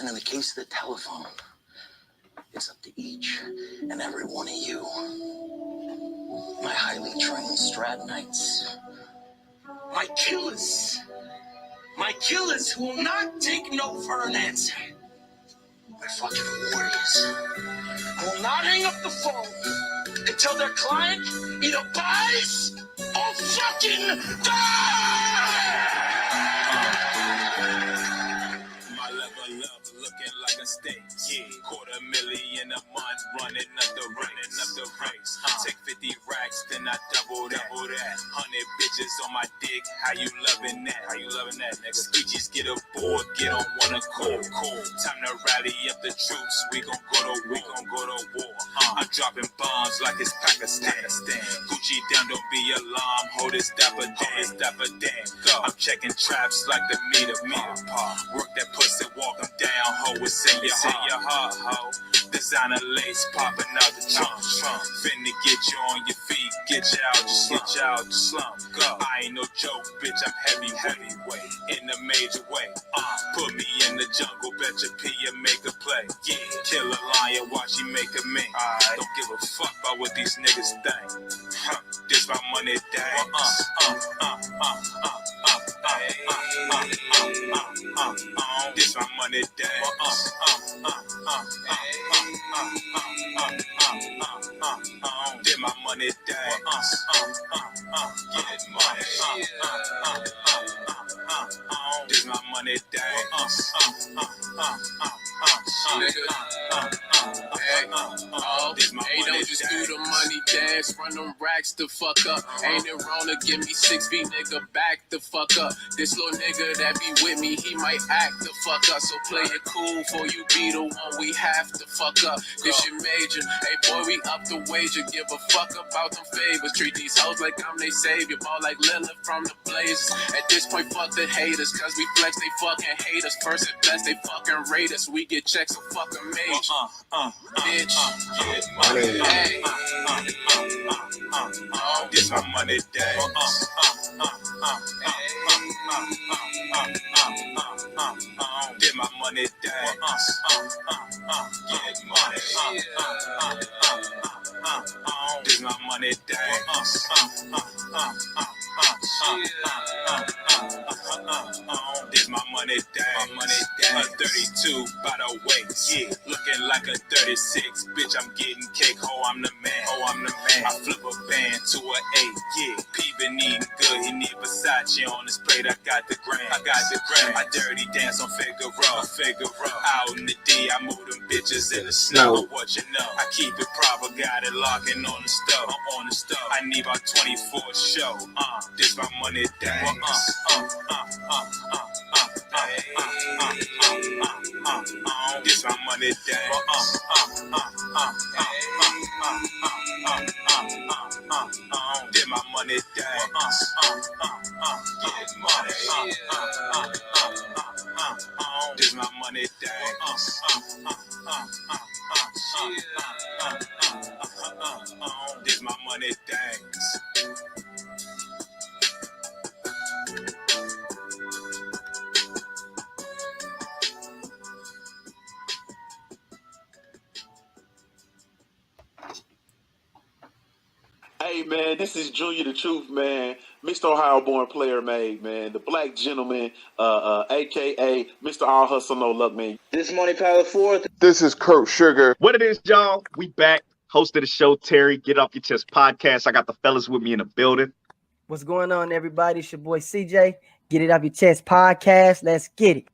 And in the case of the telephone, it's up to each and every one of you, my highly trained Stratonites, my killers who will not take no for an answer, my fucking warriors, who will not hang up the phone until their client either buys or fucking dies! My level up looking like a steak. Yeah, $250,000 a month running up the race. Take 50 racks, then I double that. 100 bitches on my dick. How you loving that? Nigga? Squeegees get aboard, get on one accord. Time to rally up the troops. We gon' go to war. I'm dropping bombs like it's Pakistan. Gucci down, don't be alarmed. Hold it, stop a damn. Go. I'm checking traps like the meter. Work that pussy, walk them down, ho. It's in your heart, ho. Designer lace popping out the trunk. Finna get you on your feet, get you out the slump. Go. I ain't no joke, bitch, I'm heavyweight in a major way. Put me in the jungle, bet your P and make a play. Yeah, kill a lion, watch he make a me. Don't give a fuck about what these niggas think. This my money dance. This my money dance. Did my money dance. Get money. Did my money dance. Hey, don't just do the money dance, run them racks the fuck up. Ain't it wrong to give me 6 feet, nigga, back the fuck up. This little nigga that be with me, he might act the fuck up. So play it cool for you be the one we have to fuck up. This shit major, hey boy, we up the wager. Give a fuck about them favors. Treat these hoes like I'm they savior. Ball like Lilith from the Blazers. At this point, fuck the haters, cause we flex, they fucking hate us. First and best, they fucking rate us. We get checks so fucking major. Bitch, Get money. hey. This my money dance. Did my money dance. Get money. Did my money dance. Did my money dance. A 32 by the waist. Yeah, looking like a 36. Bitch, I'm getting cake. Ho, I'm the man. I flip a band to an 8. Yeah, P been eating good. He need Versace on his plate. I got the grand. I dirty dance on Figaro. Out in the D, I move them bitches in the snow. What you know? I keep it proper. Got it locking on the stove. I need about 24 show. This my money dance. This my money dance. Did my money dance. Get money. Did my money dance. Did my money dance. Hey man, this is Junior the Truth, man. Mr. Ohio born player made, man. The black gentleman, aka Mr. All Hustle No Luck, man. This Money Power 4. This is Kurt Sugar. What it is, y'all? We back. Host of the show, Terry. Get Off Your Chest podcast. I got the fellas with me in the building. What's going on, everybody? It's your boy CJ. Get It Off Your Chest podcast. Let's get it.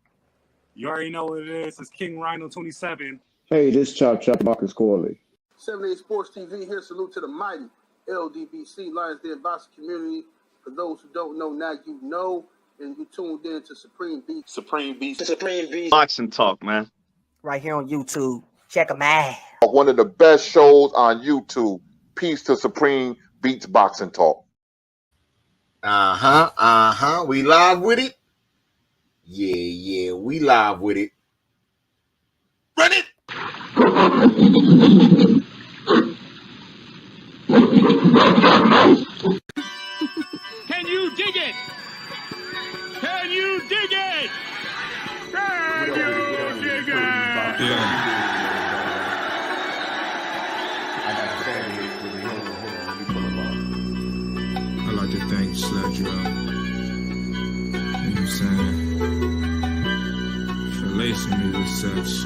You already know what it is. It's King Rhino 27. Hey, this Chop Marcus Corley. 78 Sports TV here. Salute to the mighty LDBC, Lions Den Vostic community. For those who don't know, now you know, and you tuned in to Supreme Beast. Boxing talk, man. Right here on YouTube. Check them out. One of the best shows on YouTube. Peace to Supreme Beats Boxing Talk. We live with it? Yeah, we live with it. Run it! Can you dig it? Can you dig it? Can you dig I like to thank Sledge, you know what I'm saying, for lacing me with such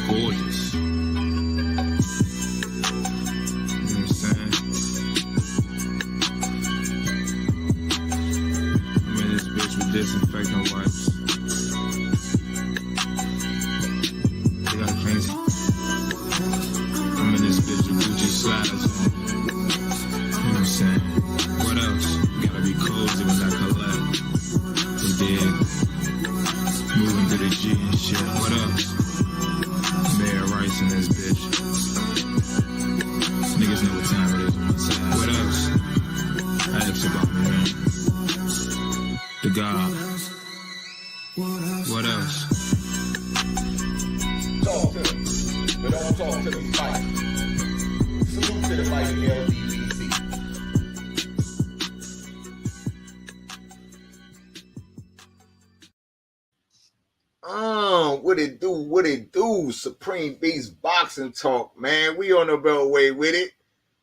gorgeous. You know what I'm saying? I'm in this bitch with disinfectant wipes. They got crazy. I'm in this bitch with Gucci sliders on. You know what I'm saying? What else? Gotta be cozy when I collect. We did. Moving to the G and shit. What else? Mayor Rice in this bitch. Niggas know what time it is on my side. What else? Ask about me, man. The God. What else? Talk to them, but don't talk to the fight. Salute to the fight in LDBC. What it do? Supreme Beast Boxing Talk, man. We on the Beltway with it.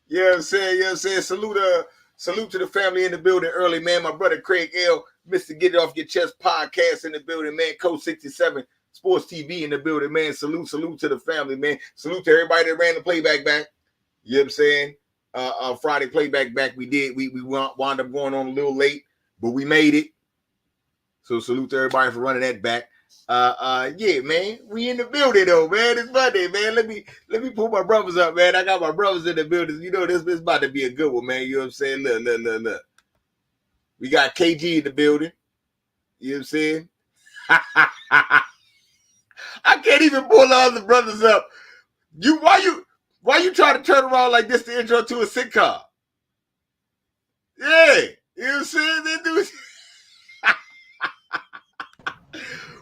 You know what I'm saying? You know what I'm saying? Salute to the family in the building early, man. My brother Craig L, Mr. Get It Off Your Chest podcast in the building, man. Coach 67 Sports TV in the building, man. Salute to the family, man. Salute to everybody that ran the playback back. You know what I'm saying? Friday playback back. We wound up going on a little late, but we made it. So salute to everybody for running that back. Yeah, man. We in the building though, man. It's Monday, man. Let me pull my brothers up, man. I got my brothers in the building. You know this is about to be a good one, man. You know what I'm saying? Look. We got KG in the building. You know what I'm saying? I can't even pull the other brothers up. Why you trying to turn around like this to intro to a sitcom? Yeah, you know what I'm saying? They do.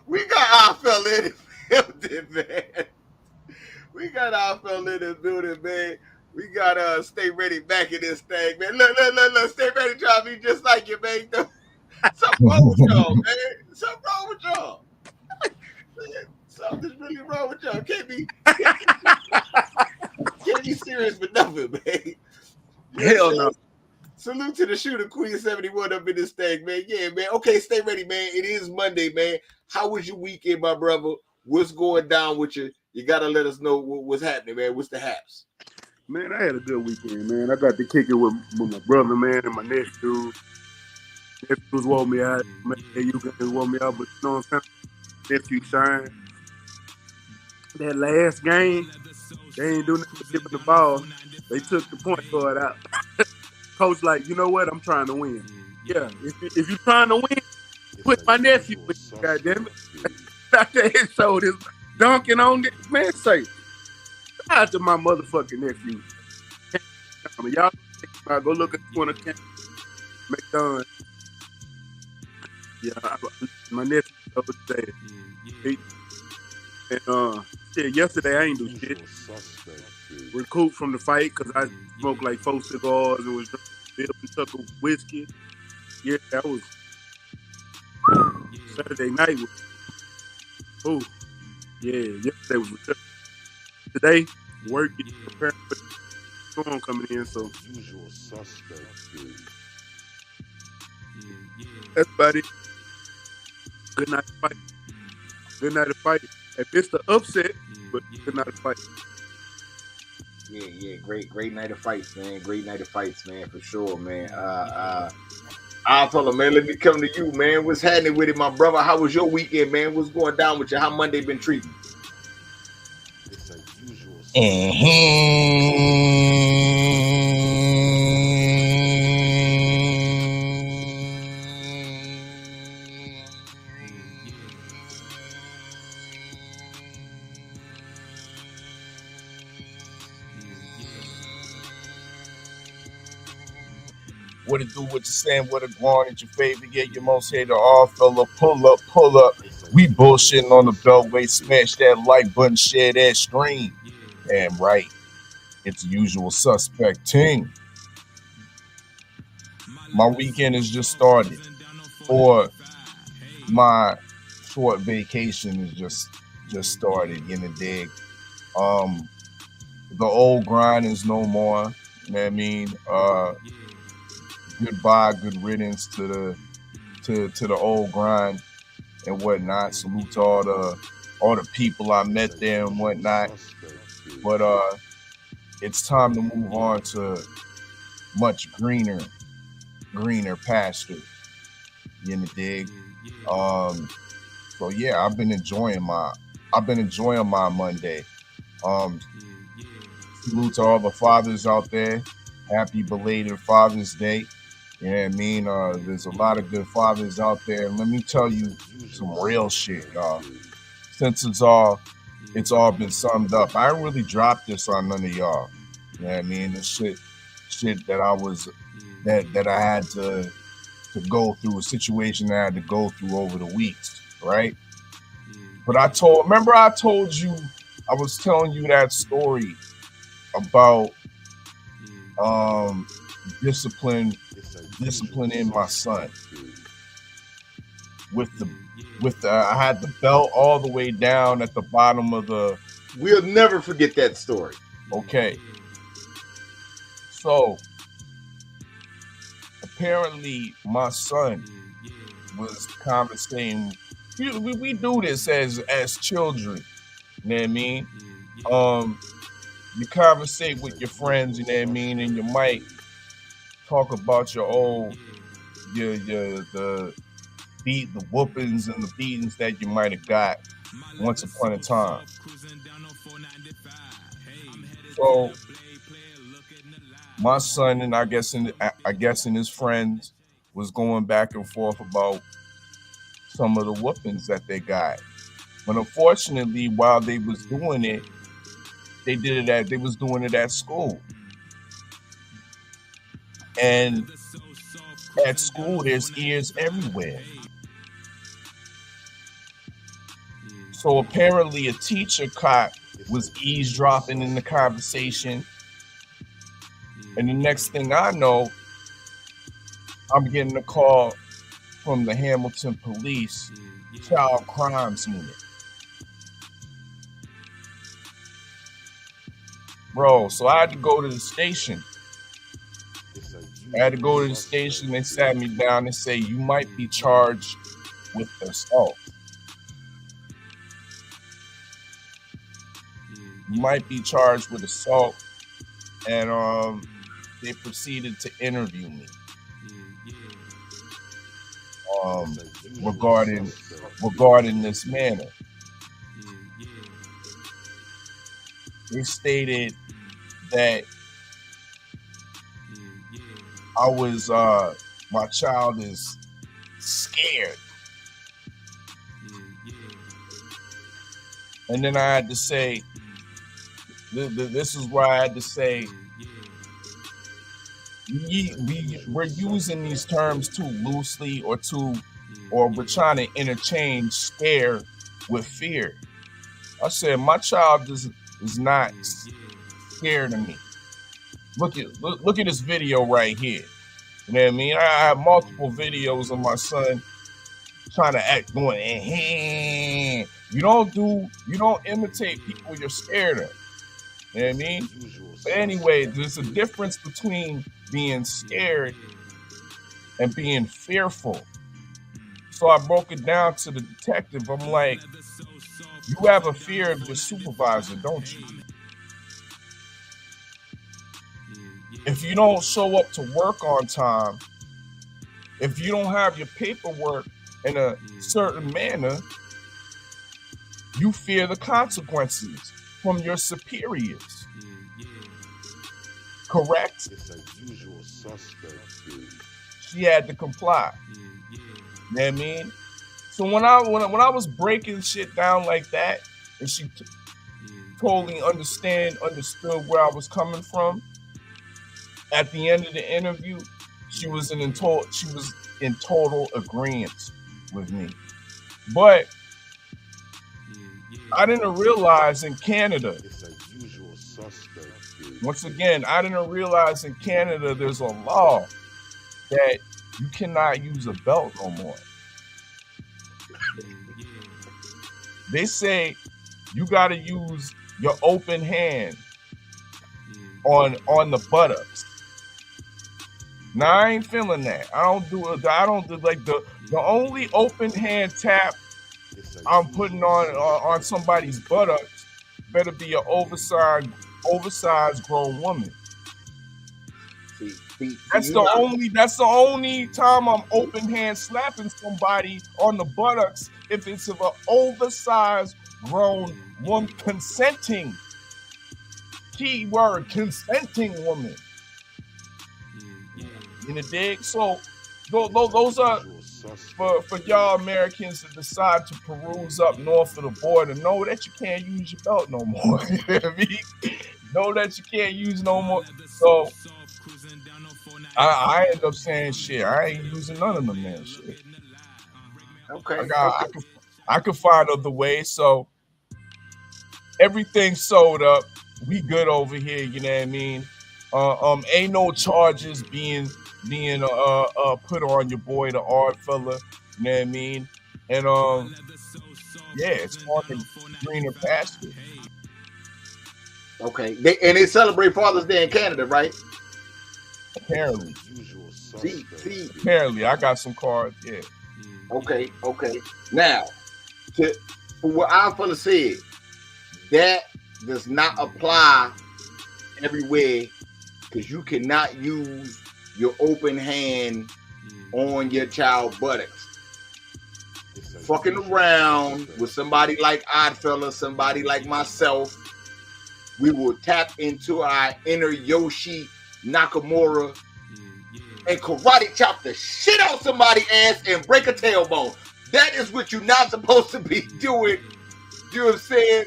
We got our fella in the building, man. We got our fella in the building, man. We got Stay Ready back in this thing, man. Look. Stay Ready trying to be just like you, man. Something wrong with y'all, man. Something wrong with y'all. Something's really wrong with y'all. Can't be serious for nothing, man. Hell no. Salute to the shooter Queen 71 up in this thing, man. Yeah, man. Okay, stay ready, man. It is Monday, man. How was your weekend, my brother? What's going down with you? You got to let us know what's happening, man. What's the haps? Man, I had a good weekend, man. I got to kick it with my brother, man, and my nephew. Nephews wore me out. Man, you guys wore me out, but you know what I'm saying? Nephew shine. That last game, they ain't doing nothing but giving the ball. They took the point guard out. Coach, like, you know what? I'm trying to win. Yeah, if you're trying to win, put my nephew with you, goddamn it. Out there and showed his dunking on it. Man, say, shout out to my motherfucking nephew. Y'all go look at one of the McDonald's. Yeah, my nephew over there. And shit, yesterday I ain't do shit. Recouped from the fight because I smoked like 4 cigars and was drinking Tucker whiskey. Yeah, that was Saturday night. Yesterday was today working, preparing for the storm coming in. So usual suspect. That's about it. Good night to fight. Good night to fight. I missed the upset, but good night to fight. Yeah, great night of fights, man. Great night of fights, man, for sure, man. Fella, man, let me come to you, man. What's happening with it, my brother? How was your weekend, man? What's going down with you? How Monday been treating? What it do, what you saying, what it going, it's your favorite, yeah, your most hated all fella, pull up. We bullshitting on the Beltway, smash that like button, share that stream. Damn right, it's the usual suspect team. My weekend has just started. For my short vacation is just started, you know, dig. The old grind is no more. You know what I mean? Goodbye, good riddance to the old grind and whatnot. Salute to all the people I met there and whatnot. But it's time to move on to much greener pastures. You know, dig. So yeah, I've been enjoying my Monday. Salute to all the fathers out there. Happy belated Father's Day. You know what I mean? There's a lot of good fathers out there. And let me tell you some real shit, y'all. Since it's all been summed up. I didn't really drop this on none of y'all. You know what I mean? The shit that I had to go through, a situation that I had to go through over the weeks, right? But I told you, I was telling you that story about disciplining my son with the I had the belt all the way down at the bottom of the. We'll never forget that story. Okay. So apparently my son was conversating. We do this as children. You know what I mean? You conversate with your friends, you know what I mean, and you might talk about the whoopings and the beatings that you might have got once upon a time. So my son and I guess his friends was going back and forth about some of the whoopings that they got. But unfortunately, while they was doing it, they was doing it at school. And at school, there's ears everywhere. So apparently a teacher was eavesdropping in the conversation. And the next thing I know, I'm getting a call from the Hamilton Police Child Crimes Unit. Bro, so I had to go to the station. They sat me down and say, you might be charged with assault. And they proceeded to interview me regarding this matter. They stated that my child is scared. And then I had to say, this is where I had to say, we're using these terms too loosely or we're trying to interchange scare with fear. I said, my child is not scared of me. Look at this video right here. You know what I mean? I have multiple videos of my son trying to act going, You don't imitate people you're scared of. You know what I mean? But anyway, there's a difference between being scared and being fearful. So I broke it down to the detective. I'm like, you have a fear of your supervisor, don't you? If you don't show up to work on time, if you don't have your paperwork in a certain manner, you fear the consequences from your superiors. Correct? It's a usual suspect, dude. She had to comply. You know what I mean? So when I was breaking shit down like that, and she totally understood where I was coming from, at the end of the interview, she was in total agreement with me. But I didn't realize in Canada, once again, I didn't realize in Canada there's a law that you cannot use a belt no more. They say you gotta use your open hand on the buttocks. Now I ain't feeling that. I don't do like the only open hand tap I'm putting on somebody's buttocks better be an oversized grown woman. That's the only time I'm open hand slapping somebody on the buttocks if it's of an oversized grown woman, consenting. Keyword, consenting woman. In the dig? So those are for y'all Americans to decide to peruse up north of the border. Know that you can't use your belt no more. You know what I mean? Know that you can't use no more. So I end up saying shit. I ain't using none of them man shit. Okay. I could find other ways. So everything's sold up. We good over here. You know what I mean? Ain't no charges being put on your boy, the Art fella. You know what I mean? And yeah, it's on the greener pasture. Okay. They celebrate Father's Day in Canada, right? Apparently. See. Apparently, I got some cards. Yeah. Okay. Now, for what our fella said, that does not apply everywhere because you cannot use your open hand on your child buttocks. Fucking around with somebody like Oddfella, somebody like myself, we will tap into our inner Yoshi Nakamura and karate chop the shit out somebody's ass and break a tailbone. That is what you're not supposed to be doing. You know what I'm saying?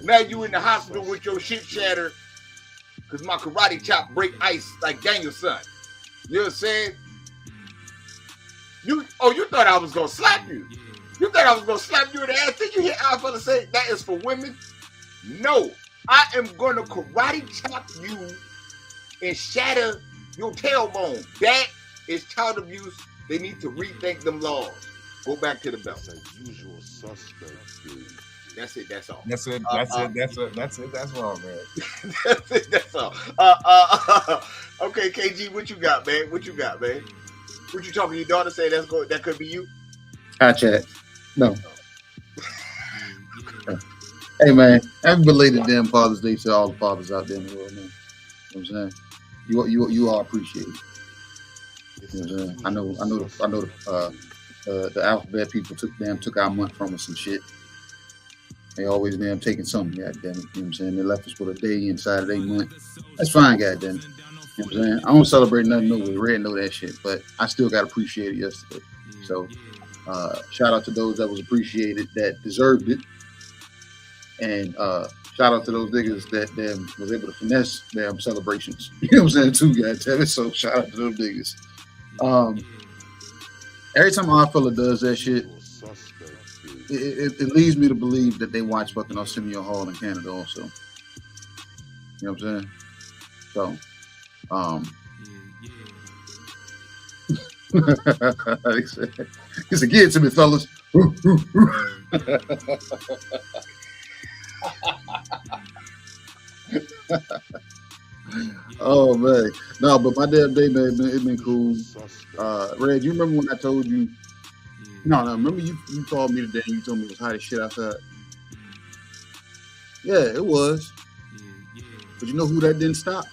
Now you in the hospital with your shit shattered because my karate chop break ice like Daniel's son. You know what I'm saying? You thought I was gonna slap you. You thought I was gonna slap you in the ass. Did you hear our fella say that is for women? No. I am gonna karate chop you and shatter your tailbone. That is child abuse. They need to rethink them laws. Go back to the belt. Usual suspect. That's it. That's all. That's it. That's wrong, man. That's all. Okay, KG, what you got, man? What you talking to your daughter? Say that could be you. Hi, chat. No. Hey, man. Happy belated damn Father's Day to all the fathers out there in the world, man. You know what I'm saying? You are appreciated. You know what I'm saying? I know. The alphabet people took our month from us and shit. They always taking something, goddamn it. You know what I'm saying? They left us with a day inside of their month. That's fine, goddamn it. You know what I'm saying? I don't celebrate nothing new with Red, know that shit, but I still got appreciated yesterday. So shout out to those that was appreciated that deserved it. And shout out to those niggas that was able to finesse damn celebrations. You know what I'm saying? Too, goddamn it. So shout out to those niggas. Every time our fella does that shit, it leads me to believe that they watch fucking Arsenio Hall in Canada also. You know what I'm saying? So, he said, "Give it to me, fellas." Oh man, no, but my damn day, man, it's been cool. Red, you remember when I told you? No, remember you called me today and you told me it was hot as shit outside? Yeah, it was. But you know who that didn't stop?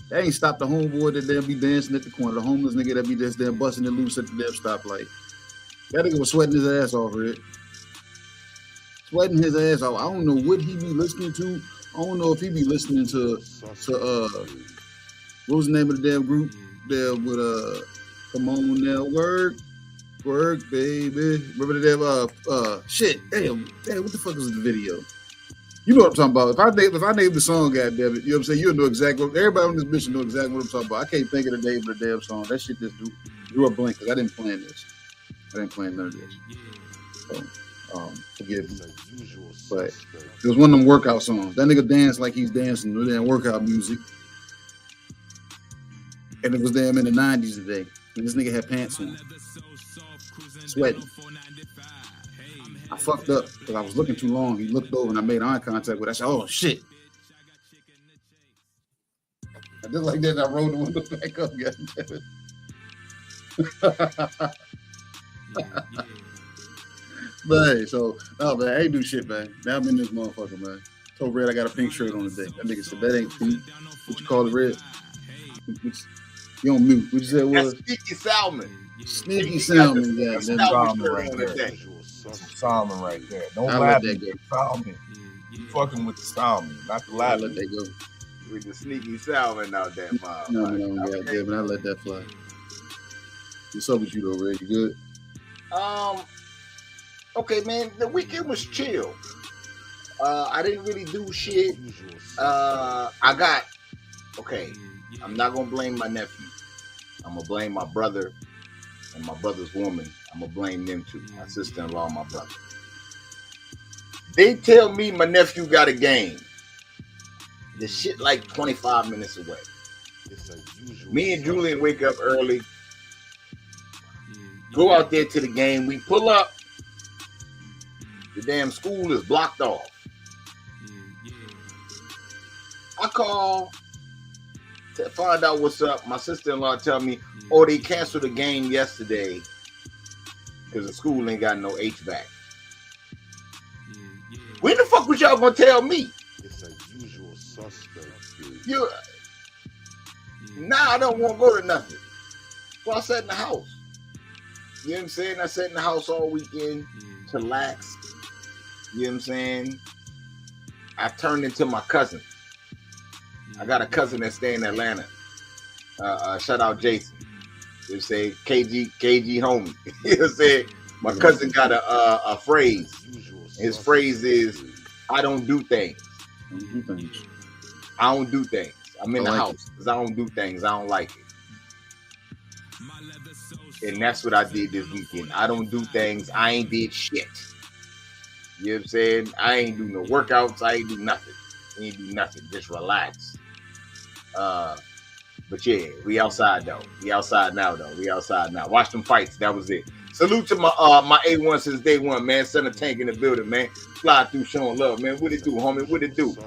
That ain't stopped the homeboy that damn be dancing at the corner, the homeless nigga that be just damn busting it loose at the damn stoplight. That nigga was sweating his ass off, Red. Sweating his ass off. I don't know what he be listening to. I don't know if he be listening to what was the name of the damn group there with Come On Now, Work, baby. Remember the damn shit. Damn, what the fuck is the video? You know what I'm talking about. If I name the song, goddamn it, you know what I'm saying? You'll know exactly what everybody on this mission know exactly what I'm talking about. I can't think of the name of the damn song. That shit just drew a blank because I didn't plan this. I didn't plan none of this. So forgive me. But it was one of them workout songs. That nigga danced like he's dancing with damn workout music. And it was damn in the 90s today. And this nigga had pants on. Sweating. I fucked up because I was looking too long. He looked over and I made eye contact with. I said, "Oh shit!" I just like that. And I rolled the window back up. Man, so man, I ain't do shit, man. Now I'm in this motherfucker, man. Told Red I got a pink shirt on today. That nigga said that ain't pink. What you call it, Red? You on mute. What you said it was? That's sneaky salmon. Sneaky salmon, yeah. Salmon right there. Salmon right there. Don't lie to the salmon. You fucking with the salmon, not the lie. Let that go. With the sneaky salmon out there, mom. No, yeah, man. I let that fly. What's up with you though, Red? You good? Okay, man. The weekend was chill. I didn't really do shit. I'm not gonna blame my nephew. I'm gonna blame my brother and my brother's woman. I'm gonna blame them too. My sister-in-law, and my brother. They tell me my nephew got a game. The shit like 25 minutes away. Me and Julian wake up early, go out there to the game. We pull up. The damn school is blocked off. I call to find out what's up. My sister-in-law tell me, oh, they canceled the game yesterday because the school ain't got no HVAC. When the fuck was y'all gonna tell me? It's a usual suspect. Now I don't want to go to nothing. So I sat in the house. You know what I'm saying? I sat in the house all weekend to relax. You know what I'm saying? I turned into my cousin. I got a cousin that stay in Atlanta. Shout out Jason. You say KG homie. You know what I'm saying? My cousin got a phrase. His phrase is, I don't do things. I don't do things. I'm in the house because I don't do things. I don't like it. And that's what I did this weekend. I don't do things. I ain't did shit. You know what I'm saying? I ain't do no workouts. I ain't do nothing. We ain't do nothing. Just relax. But yeah, we outside though. We outside now though. We outside now. Watch them fights. That was it. Salute to my A1 since day one, man. Send a tank in the building, man. Fly through showing love, man. What it do, homie? What it do?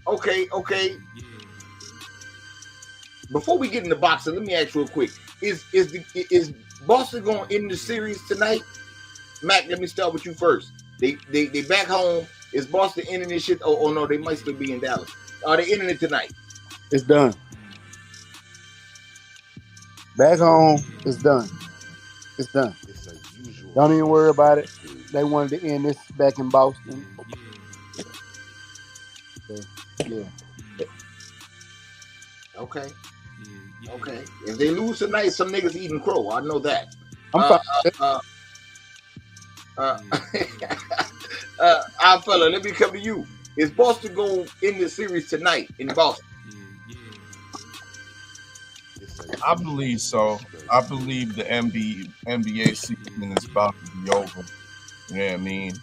Okay. Before we get in the boxing, let me ask you real quick. Is Boston going to end the series tonight? Mac, let me start with you first. They back home. Is Boston ending this shit? Oh no, they might still be in Dallas. Are they ending it tonight? It's done. Back home, it's done. It's done. Don't even worry about it. They wanted to end this back in Boston. So, yeah. Okay. If they lose tonight, some niggas eating crow. I know that. I'm fine. Fella, let me come to you. Is Boston going to end the series tonight in Boston? I believe so. I believe the NBA season is about to be over. You know what I mean?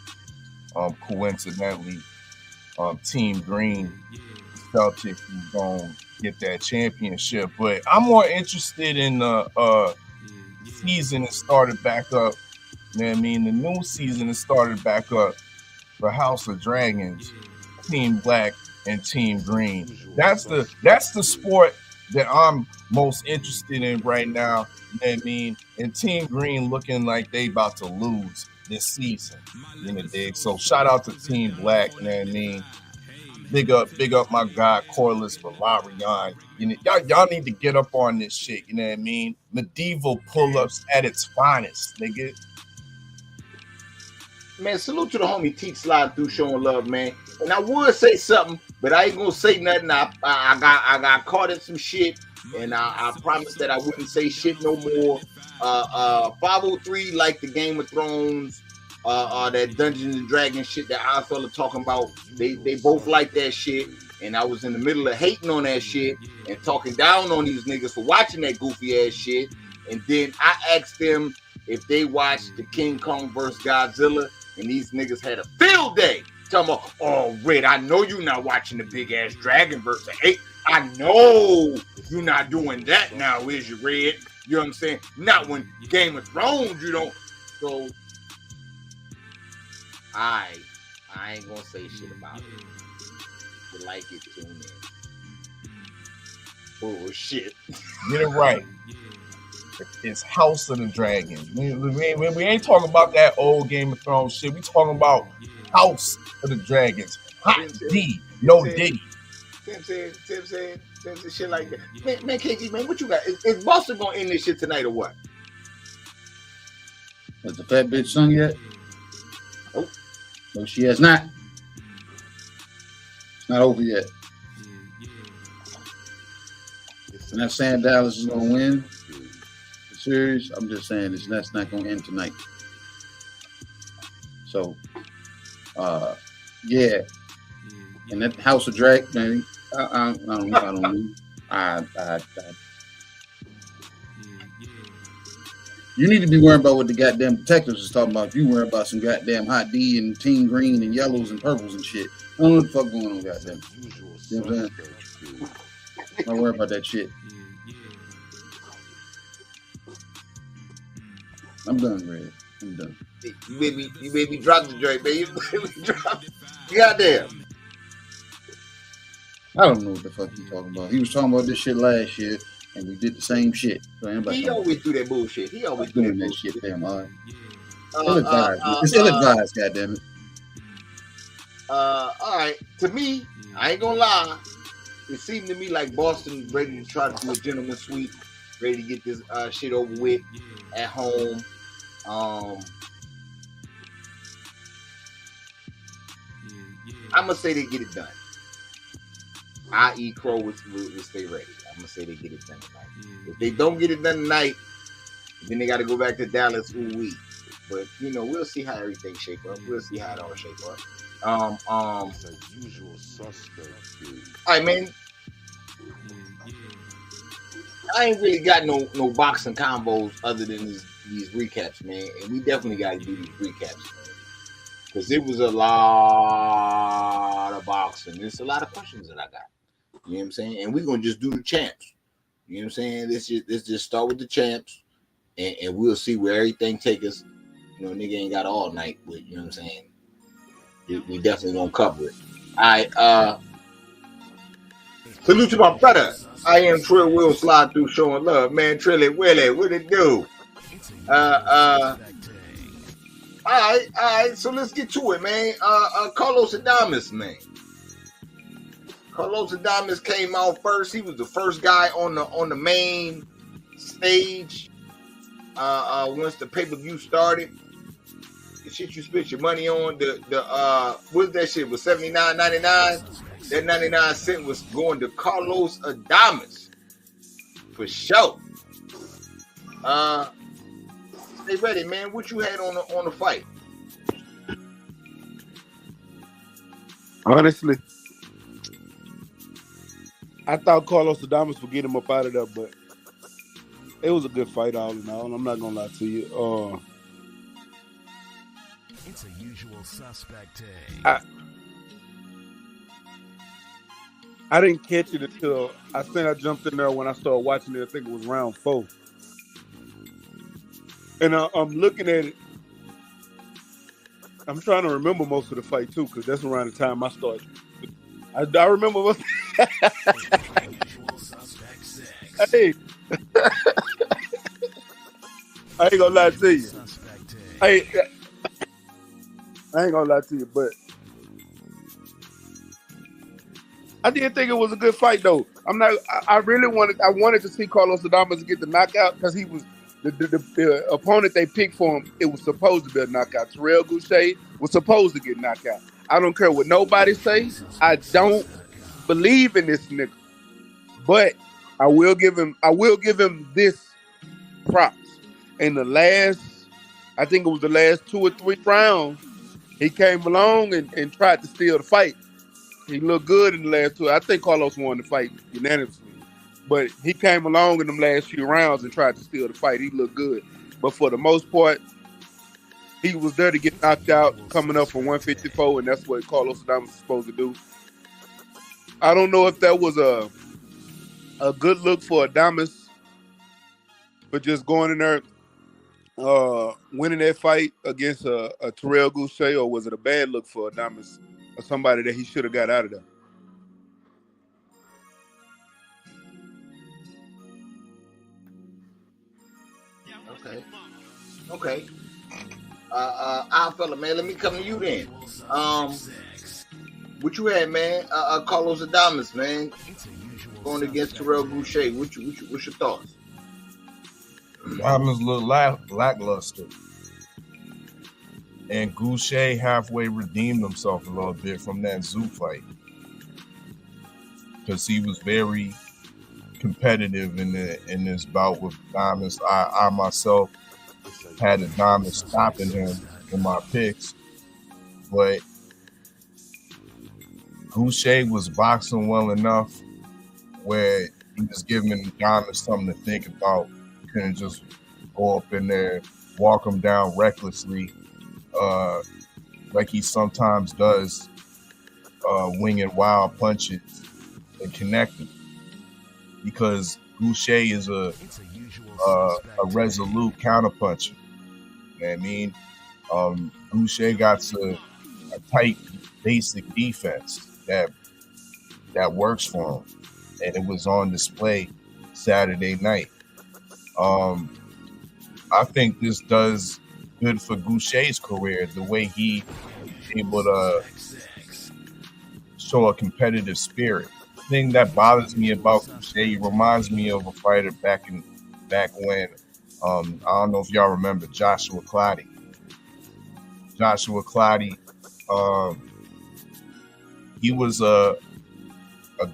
Coincidentally, Team Green, Celtics is going to get that championship. But I'm more interested in the season that started back up. You know what I mean? The new season that started back up for House of Dragons, Team Black and Team Green. That's the sport that I'm most interested in right now. You know what I mean? And Team Green looking like they about to lose this season. You know, dig? So shout out to Team Black. You know what I mean? Big up my guy Corliss Valerian. You know, y'all need to get up on this shit. You know what I mean? Medieval pull-ups at its finest, nigga. Man, salute to the homie Teach Slide through showing love, man. And I would say something, but I ain't gonna say nothing. I got caught in some shit, and I promised that I wouldn't say shit no more. 503 like the Game of Thrones, that Dungeons and Dragons shit that I fella talking about. They both like that shit, and I was in the middle of hating on that shit and talking down on these niggas for watching that goofy ass shit. And then I asked them if they watched the King Kong vs. Godzilla, and these niggas had a field day. Talking about, oh, Red, I know you not watching the big ass dragon versus ape. I know you not doing that now, is you, Red? You know what I'm saying? Not when Game of Thrones, you don't. So I ain't gonna say shit about it. If you like it, tune in. Bullshit. Get it right. It's House of the Dragons. We ain't talking about that old Game of Thrones shit. We talking about House of the Dragons. Hot D, no Diddy. Tim saying shit like that. Man, KG, man, what you got? Is Boston gonna end this shit tonight or what? Has the fat bitch sung yet? Nope. No, she has not. It's not over yet. I'm not saying Dallas is gonna win the series. I'm just saying that's not gonna end tonight. So, yeah. And that House of Drag, man, I don't know. You need to be worrying about what the goddamn detectives is talking about. You worrying about some goddamn hot D and team green and yellows and purples and shit. I don't know what the fuck going on, goddamn. You know what I'm saying? Don't worry about that shit. I'm done, Red. I'm done. You made me drop the joint, man. You made me drop it. Goddamn. I don't know what the fuck he talking about. He was talking about this shit last year, and we did the same shit. So he always do that bullshit. He always doing that shit. Damn, all right. It's ill-advised, goddammit. All right. To me, I ain't gonna lie. It seemed to me like Boston ready to try to do a gentleman sweep, ready to get this shit over with at home. I'm gonna say they get it done. I.E. Crow will stay ready. I'm gonna say they get it done tonight. If they don't get it done tonight, then they got to go back to Dallas. But we'll see how everything shape up. We'll see how it all shape up. The usual suspect. All right, man. I ain't really got no boxing combos other than these recaps, man. And we definitely got to do these recaps, man. Because it was a lot of boxing. There's a lot of questions that I got. You know what I'm saying? And we're going to just do the champs. You know what I'm saying? Let's just start with the champs. And we'll see where everything take us. Nigga ain't got all night. But, you know what I'm saying? We definitely going to cover it. All right. Salute to my brother. I am Trill Will Slide Through showing love. Man, Trilly Willie, what it do? All right. So let's get to it, man. Carlos Adamus, man. Carlos Adamus came out first. He was the first guy on the main stage. Once the pay-per-view started, the shit you spent your money on, what's that shit? Was $79.99. That 99 cent was going to Carlos Adamus for sure. Stay ready, man. What you had on the fight? Honestly, I thought Carlos Adamus would get him up out of there, but it was a good fight all in all. I'm not gonna lie to you. It's a usual suspect day. I didn't catch it until I think I jumped in there when I started watching it. I think it was round 4. And I'm looking at it. I'm trying to remember most of the fight too, because that's around the time I started. I remember what. Hey, I ain't gonna lie to you. I ain't gonna lie to you, but I did think it was a good fight, though. I wanted to see Carlos Adamus get the knockout because he was the opponent they picked for him. It was supposed to be a knockout. Terrell was supposed to get knocked out. I don't care what nobody says. I don't believe in this nigga, but I will give him this props. In the last, I think it was the last 2 or 3 rounds, he came along and tried to steal the fight. He looked good in the last 2. I think Carlos won the fight unanimously. But he came along in them last few rounds and tried to steal the fight. He looked good. But for the most part, he was there to get knocked out, coming up from 154, and that's what Carlos Adamus was supposed to do. I don't know if that was a good look for Adamus, but just going in there winning that fight against a Terrell Goucher, or was it a bad look for Adamus or somebody that he should have got out of there? Okay. Our fella, man, let me come to you then. What you had, man? Carlos Adamus, man, going against Terrell Goucher. What's your thoughts? Adamus looked lackluster, and Goucher halfway redeemed himself a little bit from that zoo fight because he was very competitive in this bout with Adamus. I myself had Adamus stopping him in my picks, but Goucher was boxing well enough where he was giving Adamus something to think about. He couldn't just go up in there, walk him down recklessly, like he sometimes does, winging wild punches and connecting. Because Goucher is a resolute counterpuncher. You know what I mean? Goucher got a tight, basic defense that works for him, and it was on display Saturday night. I think this does good for Goucher's career, the way he able to show a competitive spirit. The thing that bothers me about Goucher, he reminds me of a fighter back when I don't know if y'all remember Joshua Clottey. Joshua Clottey, he was a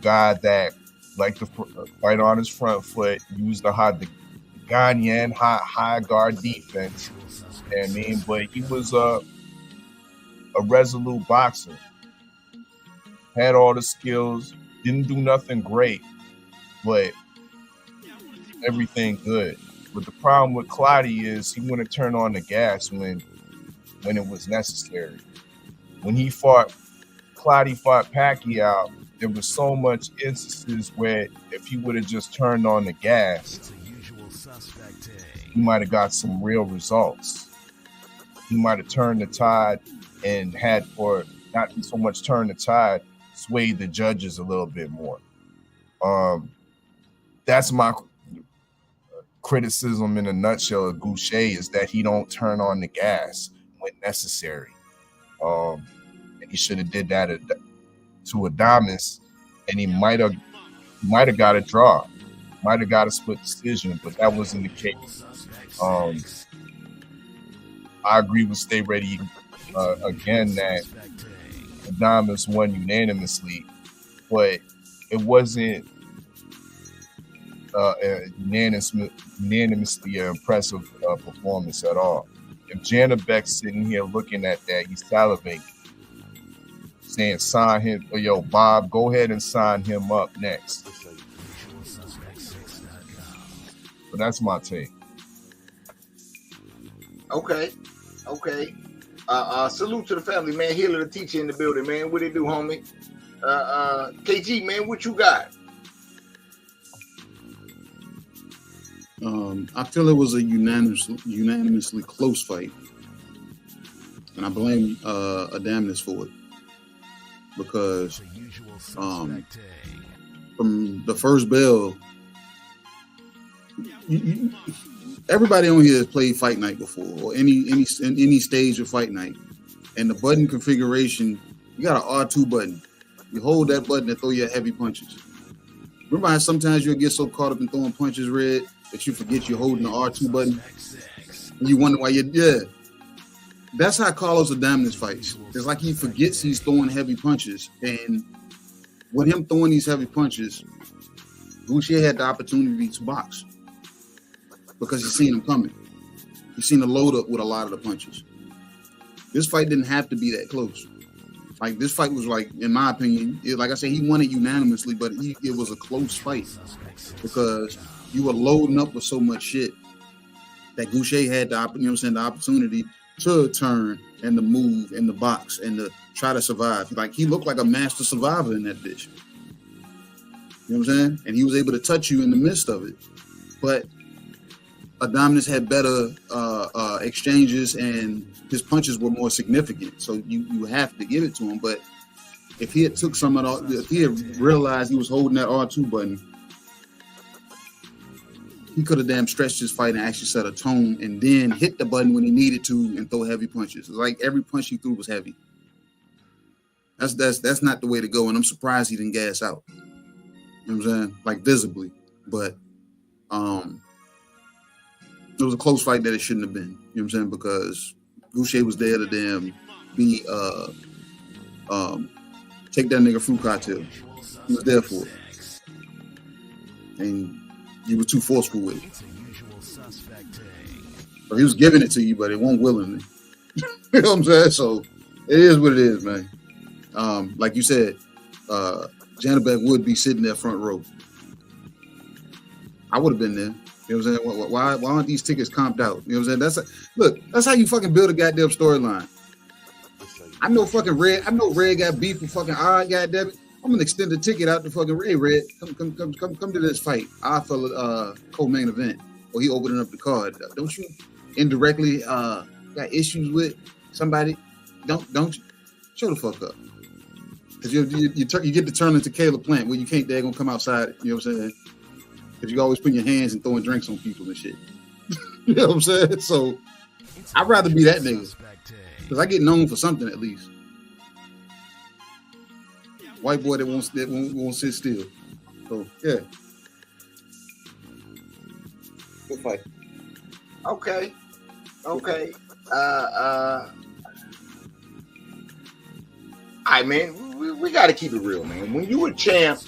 guy that liked to fight on his front foot, used the Ghanaian high guard defense. You know what I mean? But he was a resolute boxer. Had all the skills, didn't do nothing great, but everything good. But the problem with Clottey is he wouldn't turn on the gas when it was necessary. When Clottey fought Pacquiao, there was so much instances where if he would have just turned on the gas, he might have got some real results. He might have turned the tide and had, or not so much turn the tide, swayed the judges a little bit more. That's my criticism in a nutshell of Goucher, is that he don't turn on the gas when necessary. And he should have did that to Adamus, and he might have got a draw, might have got a split decision, but that wasn't the case. I agree with Stay Ready again that Adamus won unanimously, but it wasn't unanimously impressive performance at all. If Janabek's sitting here looking at that, he's salivating, saying, sign him, or yo, Bob, go ahead and sign him up next. But that's my take. Okay. Salute to the family, man. Healer, the teacher in the building, man. What it do, homie? KG, man, what you got? I feel it was a unanimously close fight, and I blame Adamus for it, because from the first bell, everybody on here has played Fight Night before, or any stage of Fight Night, and the button configuration, you got an R2 button. You hold that button and throw your heavy punches. Remember how sometimes you'll get so caught up in throwing punches, Red, that you forget you're holding the R2 button, and you wonder why that's how Carlos Adamus fights. It's like he forgets he's throwing heavy punches, and with him throwing these heavy punches, Goucher had the opportunity to box because he's seen him coming. He's seen the load up with a lot of the punches. This fight didn't have to be that close. Like, this fight was, like, in my opinion, like I said, he won it unanimously, but it was a close fight because you were loading up with so much shit that Goucher had the opportunity to turn and to move and to box and to try to survive. Like, he looked like a master survivor in that bitch. You know what I'm saying? And he was able to touch you in the midst of it. But Adamus had better exchanges and his punches were more significant. So you have to give it to him. But if he had took some of the, if he had realized he was holding that R2 button, he could have damn stretched his fight and actually set a tone and then hit the button when he needed to and throw heavy punches. Like every punch he threw was heavy. That's not the way to go, and I'm surprised he didn't gas out. You know what I'm saying? Like visibly. But it was a close fight that it shouldn't have been. You know what I'm saying? Because Goucher was there to damn be take that nigga fruit cocktail. He was there for it. And you were too forceful with it. So he was giving it to you, but it won't willingly. You know what I'm saying? So it is what it is, man. Like you said, Janabek would be sitting there front row. I would have been there. You know what I'm saying? Why aren't these tickets comped out? You know what I'm saying? That's how you fucking build a goddamn storyline. I know Red got beef with fucking Odd, goddamn it. I'm gonna extend the ticket out to fucking Red. Come to this fight. I feel co-main event. Or he opening up the card. Don't you indirectly got issues with somebody? Don't you? Show the fuck up. Because you get to turn into Caleb Plant where you can't they're gonna come outside, you know what I'm saying? Because you always putting your hands and throwing drinks on people and shit. You know what I'm saying? So I'd rather be that nigga. Because I get known for something at least. White boy that won't sit still. So yeah. Good fight. Okay. All right, man. We got to keep it real, man. When you a champ,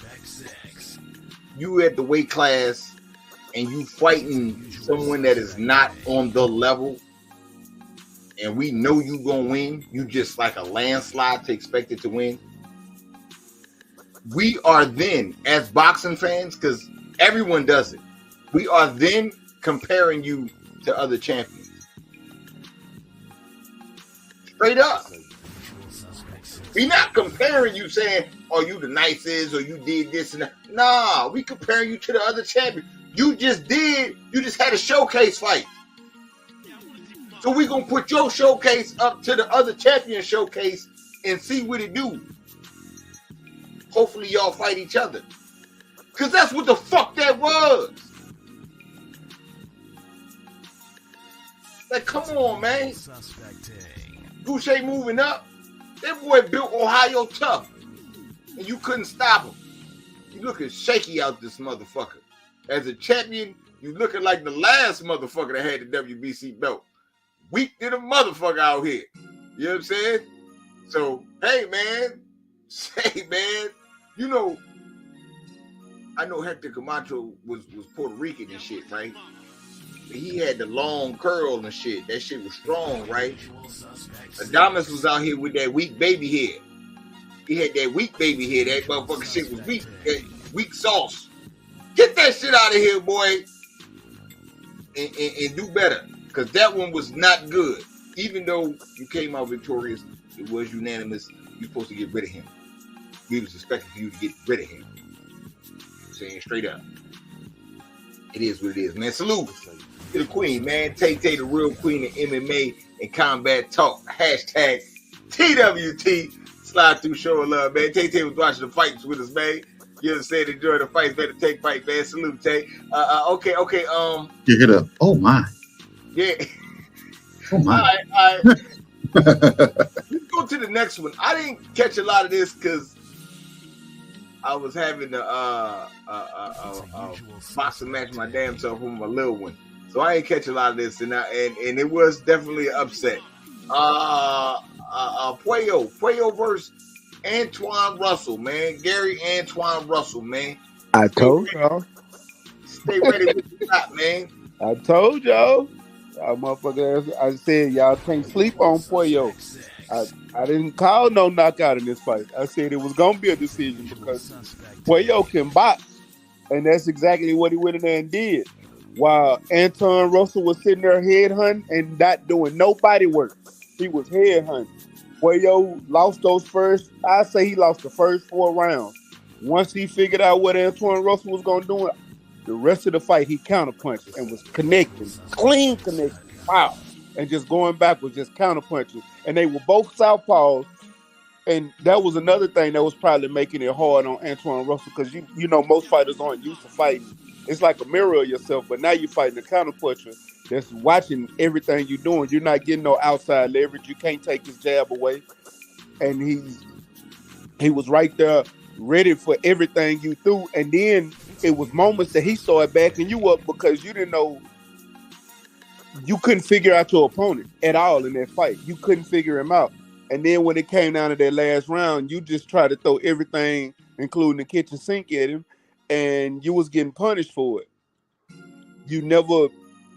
you at the weight class, and you fighting someone that is not on the level, and we know you gonna win. You just like a landslide to expect it to win. We are then, as boxing fans, because everyone does it, we are then comparing you to other champions. Straight up. We're not comparing you saying, oh, you the nicest or you did this and that. Nah, we comparing you to the other champion. You just had a showcase fight. So we gonna put your showcase up to the other champion showcase and see what it do. Hopefully y'all fight each other. Cause that's what the fuck that was. Like, come on, man. Goucher moving up. That boy built Ohio tough. And you couldn't stop him. You looking shaky out this motherfucker. As a champion, you looking like the last motherfucker that had the WBC belt. Weak to the motherfucker out here. You know what I'm saying? So, hey, man. You know, I know Hector Camacho was Puerto Rican and shit, right? He had the long curl and shit. That shit was strong, right? Adamus was out here with that weak baby head. He had that weak baby head. That motherfucking shit was weak. That weak sauce. Get that shit out of here, boy. And do better. Because that one was not good. Even though you came out victorious, it was unanimous. You're supposed to get rid of him. We was expecting for you to get rid of him. Saying straight up. It is what it is, man. Salute to the queen, man. Tay, the real queen of MMA and combat talk. Hashtag TWT. Slide through, show of love, man. Tay was watching the fights with us, man. You understand? Enjoy the fights. Better take fight, man. Salute, Tay. Okay. Pick it up. Oh my. Yeah. Oh my. All right. Let's go to the next one. I didn't catch a lot of this because I was having a boxing match my damn self with my little one. So I ain't catch a lot of this, and it was definitely an upset. Puello versus Antoine Russell, man. Gary Antoine Russell, man. I told y'all. Stay ready with the shot, man. I told y'all. Y'all motherfuckers, I said y'all can't sleep on Puello. I didn't call no knockout in this fight. I said it was going to be a decision because Puello can box, and that's exactly what he went in there and did. While Antoine Russell was sitting there head hunting and not doing no body work. He was head hunting. Puello lost those first, I say he lost the first 4 rounds. Once he figured out what Antoine Russell was going to do, The rest of the fight, he counterpunched and was connecting, clean connection, wow, and just going back was just counterpunching. And they were both southpaws, and that was another thing that was probably making it hard on Antoine Russell because you know most fighters aren't used to fighting. It's like a mirror of yourself, but now you're fighting a counterpuncher that's watching everything you're doing. You're not getting no outside leverage. You can't take his jab away, and he was right there, ready for everything you threw. And then it was moments that he started backing you up because you didn't know, you couldn't figure out your opponent at all in that fight. You couldn't figure him out. And then when it came down to that last round, you just tried to throw everything, including the kitchen sink, at him, and you was getting punished for it. You never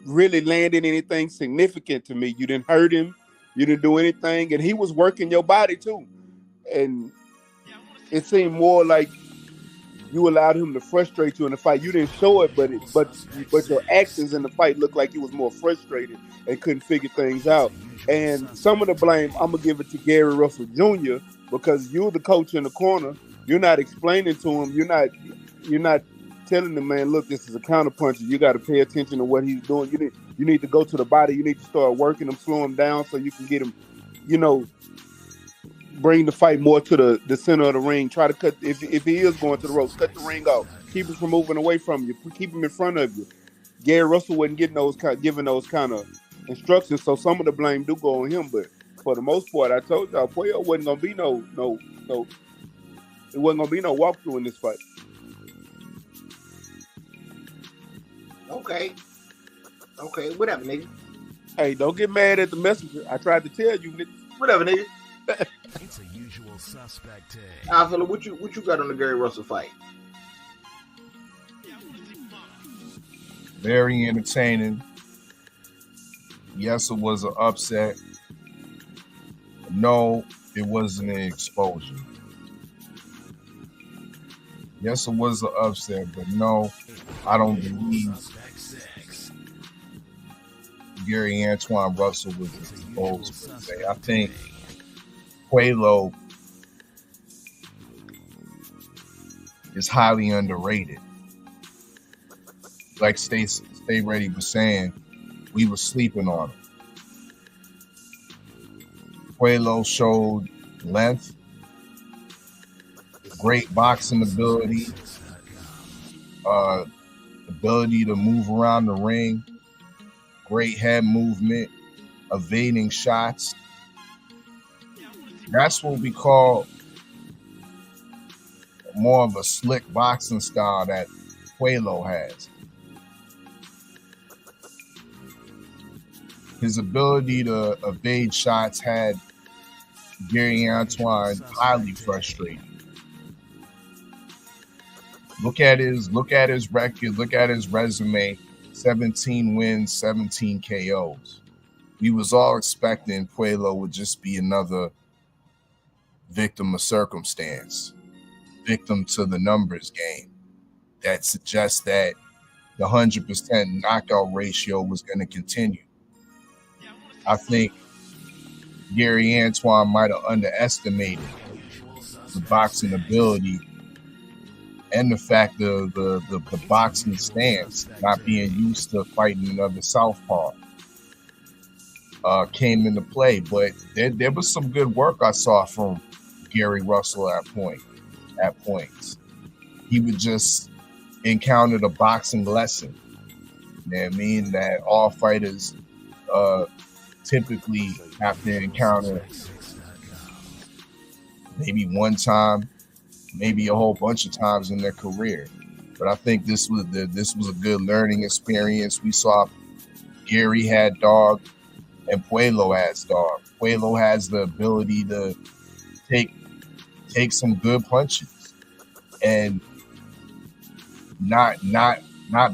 really landed anything significant to me. You didn't hurt him. You didn't do anything. And he was working your body too. And it seemed more like you allowed him to frustrate you in the fight. You didn't show it, but your actions in the fight looked like he was more frustrated and couldn't figure things out. And some of the blame, I'm going to give it to Gary Russell Jr. because you're the coach in the corner. You're not explaining to him. You're not telling the man, look, this is a counterpuncher. You got to pay attention to what he's doing. You need to go to the body. You need to start working him, slow him down so you can get him, bring the fight more to the center of the ring. Try to cut, if he is going to the ropes, cut the ring off. Keep him from moving away from you. Keep him in front of you. Gary Russell wasn't giving those kind of instructions, so some of the blame do go on him. But for the most part, I told y'all, Puello wasn't gonna be no. It wasn't gonna be no walkthrough in this fight. Okay, whatever, nigga. Hey, don't get mad at the messenger. I tried to tell you, nigga. Whatever, nigga. It's a usual suspect. Alpha, what you got on the Gary Russell fight? Very entertaining. Yes, it was an upset. No, it wasn't an exposure. Yes, it was an upset, but no, I don't believe Gary Antoine Russell was exposed per se. I think Puello is highly underrated. Like Stay Ready was saying, we were sleeping on him. Puello showed length, great boxing ability, ability to move around the ring, great head movement, evading shots. That's what we call more of a slick boxing style that Puello has. His ability to evade shots had Gary Antoine highly frustrated. Look at his record, look at his resume, 17 wins, 17 KOs. We was all expecting Puello would just be another victim of circumstance, victim to the numbers game that suggests that the 100% knockout ratio was going to continue. I think Gary Antoine might have underestimated the boxing ability and the fact of the boxing stance, not being used to fighting another southpaw, came into play. But there was some good work I saw from Gary Russell at points. He would just encounter the boxing lesson. You know what I mean? That all fighters typically have to encounter maybe one time, maybe a whole bunch of times in their career. But I think this was a good learning experience. We saw Gary had dog and Puello has dog. Puello has the ability to take some good punches and not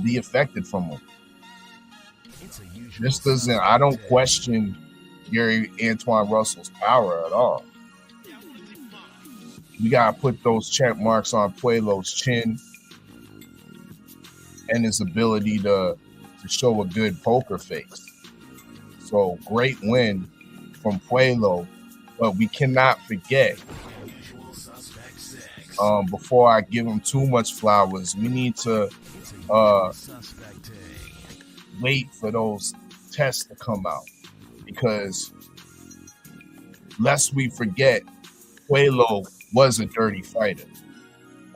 be affected from them. This doesn't. I don't question Gary Antoine Russell's power at all. We gotta put those check marks on Puello's chin and his ability to show a good poker face. So great win from Puello, but we cannot forget. Before I give him too much flowers, we need to wait for those tests to come out, because lest we forget, Quelo was a dirty fighter.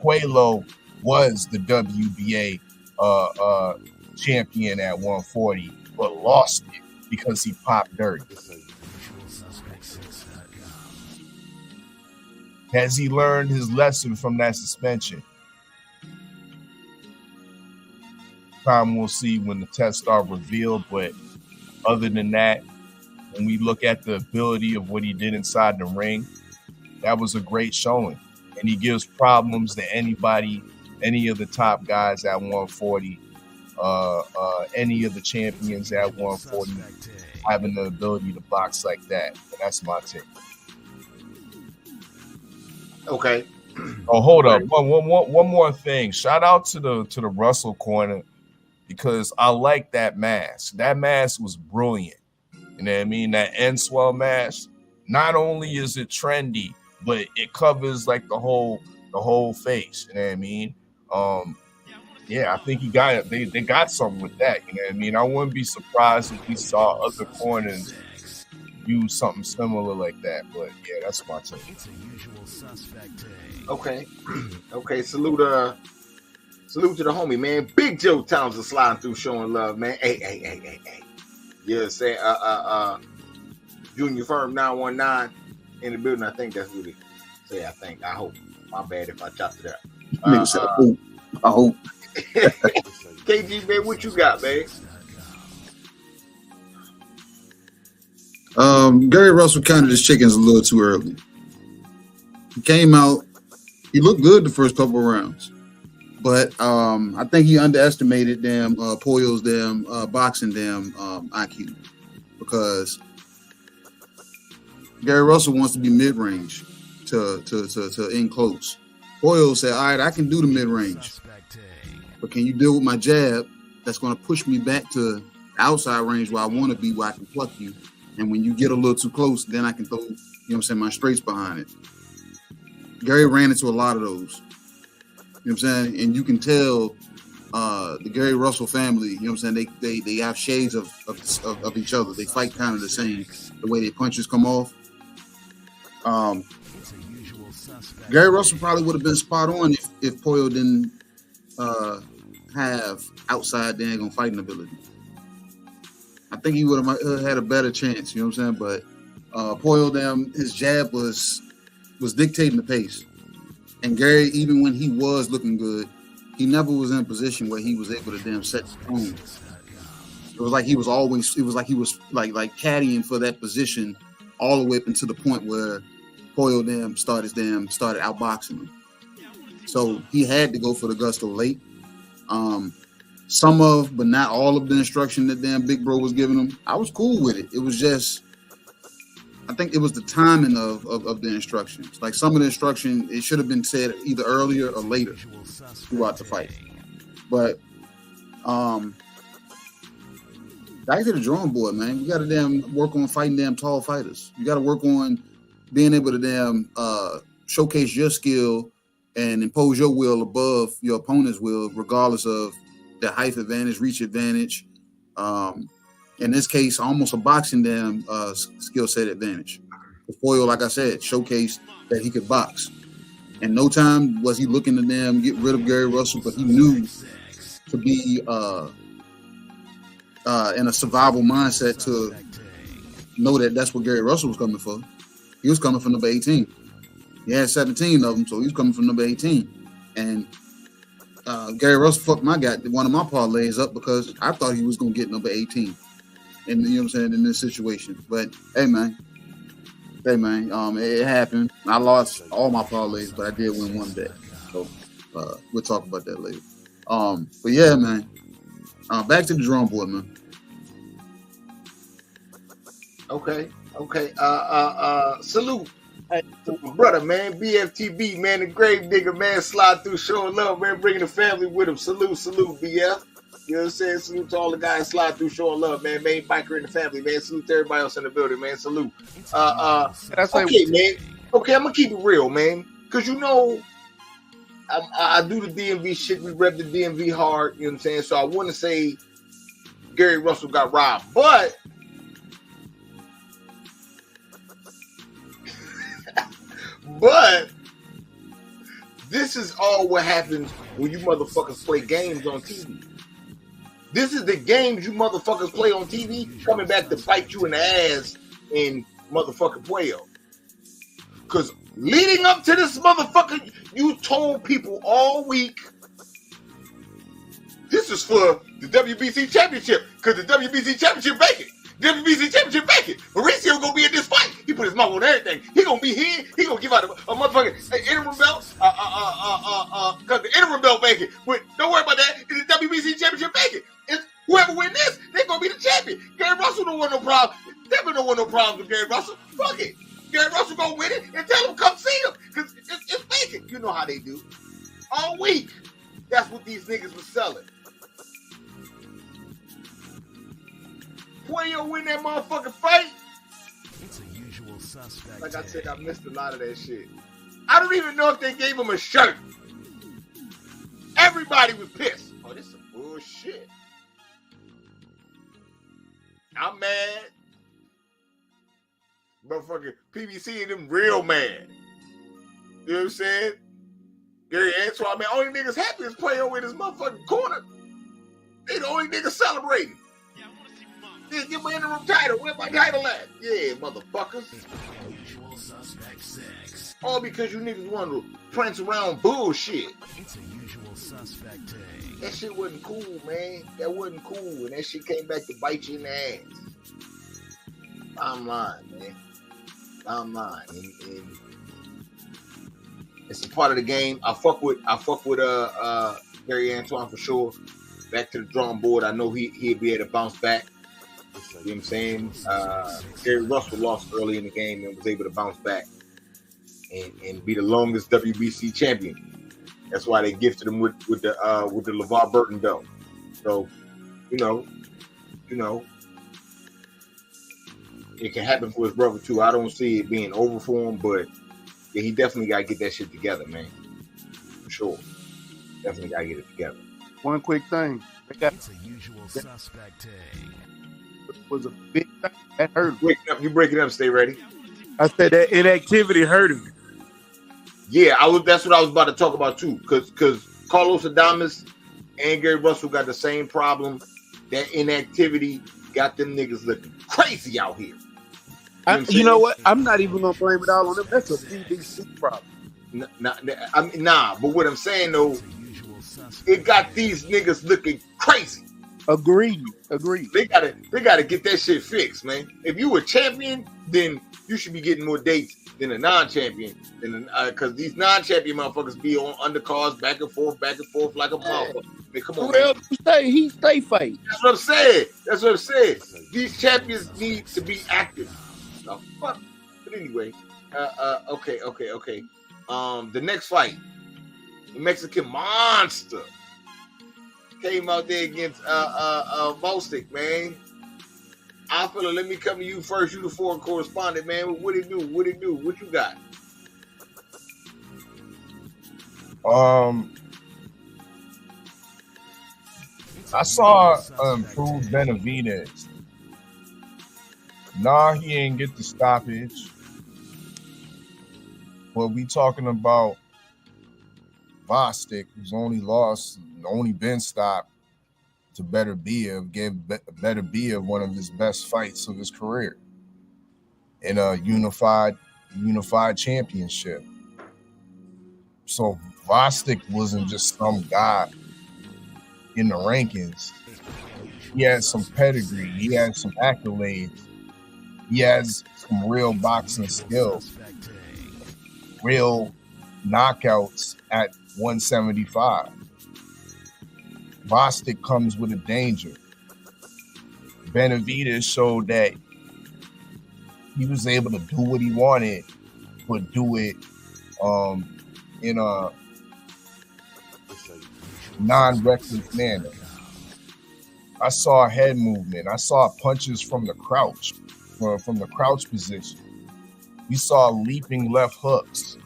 Quelo was the WBA champion at 140, but lost it because he popped dirty. Has he learned his lesson from that suspension? Time we'll see when the tests are revealed, but other than that, when we look at the ability of what he did inside the ring, that was a great showing. And he gives problems to anybody, any of the top guys at 140, any of the champions at 140, having the ability to box like that. And that's my take. Okay. Oh, hold up. One more thing. Shout out to the Russell corner, because I like that mask. That mask was brilliant. You know what I mean? That end swell mask. Not only is it trendy, but it covers like the whole face. You know what I mean? Yeah, I think he got it. They got something with that. You know what I mean? I wouldn't be surprised if we saw other corners use something similar like that. But yeah, that's my take. Okay. Okay. Salute to the homie, man. Big Joe Townsend sliding through, showing love, man. Hey. Yeah, say Junior Firm 919 in the building. I think that's what it say. I think. I hope. My bad if I chopped it up. I hope. KG, man, what you got, man? Gary Russell counted his chickens a little too early. He came out, he looked good the first couple of rounds, but I think he underestimated Pollo's boxing IQ, because Gary Russell wants to be mid-range to in close. Pollo said, all right, I can do the mid-range, but can you deal with my jab that's going to push me back to outside range where I want to be, where I can pluck you? And when you get a little too close, then I can throw, my straights behind it. Gary ran into a lot of those. You know what I'm saying? And you can tell the Gary Russell family, they have shades of each other. They fight kind of the same, the way their punches come off. Gary Russell probably would have been spot on if Pollo didn't have outside daggone fighting ability. I think he would have had a better chance, you know what I'm saying? But Pollo, his jab was dictating the pace. And Gary, even when he was looking good, he never was in a position where he was able to set the tone. It was like he was caddying for that position all the way up until the point where Pollo started outboxing him. So he had to go for the gusto late. Some of, but not all of the instruction that Big Bro was giving him, I was cool with it. It was just, I think it was the timing of the instructions. Like some of the instruction, it should have been said either earlier or later throughout the fight. But back to the drawing board, man. You got to work on fighting tall fighters. You got to work on being able to showcase your skill and impose your will above your opponent's will, regardless of the height advantage, reach advantage. In this case, almost a boxing skill set advantage. Pollo, like I said, showcased that he could box. And no time was he looking to get rid of Gary Russell, but he knew to be in a survival mindset to know that that's what Gary Russell was coming for. He was coming from number 18. He had 17 of them, so he was coming from number 18. And Gary Russell fucked one of my parlays up because I thought he was going to get number 18. And you know what I'm saying, in this situation. But hey man, it happened. I lost all my parlays, but I did win one bet. So we'll talk about that later. But yeah, man. Back to the drawing board, man. Okay. Salute to my brother, man. BFTB, man, the grave digger, man, slide through, showing love, man, bringing the family with him. Salute, BF. You know what I'm saying? Salute to all the guys slide through, showing love, man. Main biker in the family, man. Salute to everybody else in the building, man. Salute. Okay, man. Okay, I'm gonna keep it real, man. Cause I do the DMV shit. We rep the DMV hard. You know what I'm saying? So I want to say Gary Russell got robbed, but this is all what happens when you motherfuckers play games on TV. This is the games you motherfuckers play on TV coming back to bite you in the ass in motherfucking Puello. Because leading up to this motherfucker, you told people all week this is for the WBC Championship because the WBC Championship vacant. WBC Championship vacant. Mauricio gonna be in this fight. He put his mouth on everything. He gonna be here. He gonna give out a motherfucking interim belt. Because the interim belt vacant. But don't worry about that. It's the WBC Championship vacant. It's whoever win this, they gonna be the champion. Gary Russell don't want no problem. Definitely don't want no problems with Gary Russell. Fuck it. Gary Russell gonna win it and tell him come see him because it's vacant. You know how they do. All week. That's what these niggas was selling. Puello win that motherfucking fight. It's a usual suspect. Like I said, I missed a lot of that shit. I don't even know if they gave him a shirt. Everybody was pissed. Oh, this is some bullshit. I'm mad. Motherfucking PBC and them real mad. You know what I'm saying? Gary Antoine, man, only niggas happy is Puello in his motherfucking corner. They the only niggas celebrating. Yeah, give my interim title. Where's my title at? Yeah, motherfuckers. Usual suspect 6. All because you niggas want to prance around bullshit. It's a usual suspect day. That shit wasn't cool, man. That wasn't cool. And that shit came back to bite you in the ass. I'm lying, man. I'm lying. And it's a part of the game. I fuck with Gary Antoine for sure. Back to the drawing board. I know he'll be able to bounce back. You know what I'm saying? Gary Russell lost early in the game and was able to bounce back and be the longest WBC champion. That's why they gifted him with the LeVar Burton belt. So, you know, it can happen for his brother too. I don't see it being over for him, but yeah, he definitely got to get that shit together, man. For sure. Definitely got to get it together. One quick thing. It's a usual suspect day. Was a big thing that hurt him. You breaking up, stay ready. I said that inactivity hurt him. Yeah, that's what I was about to talk about too. Because Carlos Adamus and Gary Russell got the same problem. That inactivity got them niggas looking crazy out here. You know what? I'm not even gonna blame it all on them. That's a BBC problem. Nah, but what I'm saying though, it got these niggas looking crazy. Agreed. They gotta get that shit fixed, man. If you a champion, then you should be getting more dates than a non-champion. Because these non-champion motherfuckers be on undercards back and forth like a motherfucker. Man, come on, Terrell, he stay fight. That's what I'm saying. These champions need to be active. Oh, fuck. But anyway, okay. The next fight, the Mexican monster came out there against Vostic, man. I feel let me come to you first. You the foreign correspondent, man. What it do? What you got? I saw improved Benavidez. Nah, he ain't get the stoppage. But we talking about Vostic, who's only been stopped to Benavidez, gave Benavidez one of his best fights of his career in a unified championship. So Vostic wasn't just some guy in the rankings. He had some pedigree. He had some accolades. He has some real boxing skills, real knockouts at 175. Vostic comes with a danger. Benavidez showed that he was able to do what he wanted, but do it in a non-reckless manner. I saw head movement. I saw punches from the crouch, from the crouch position. We saw leaping left hooks.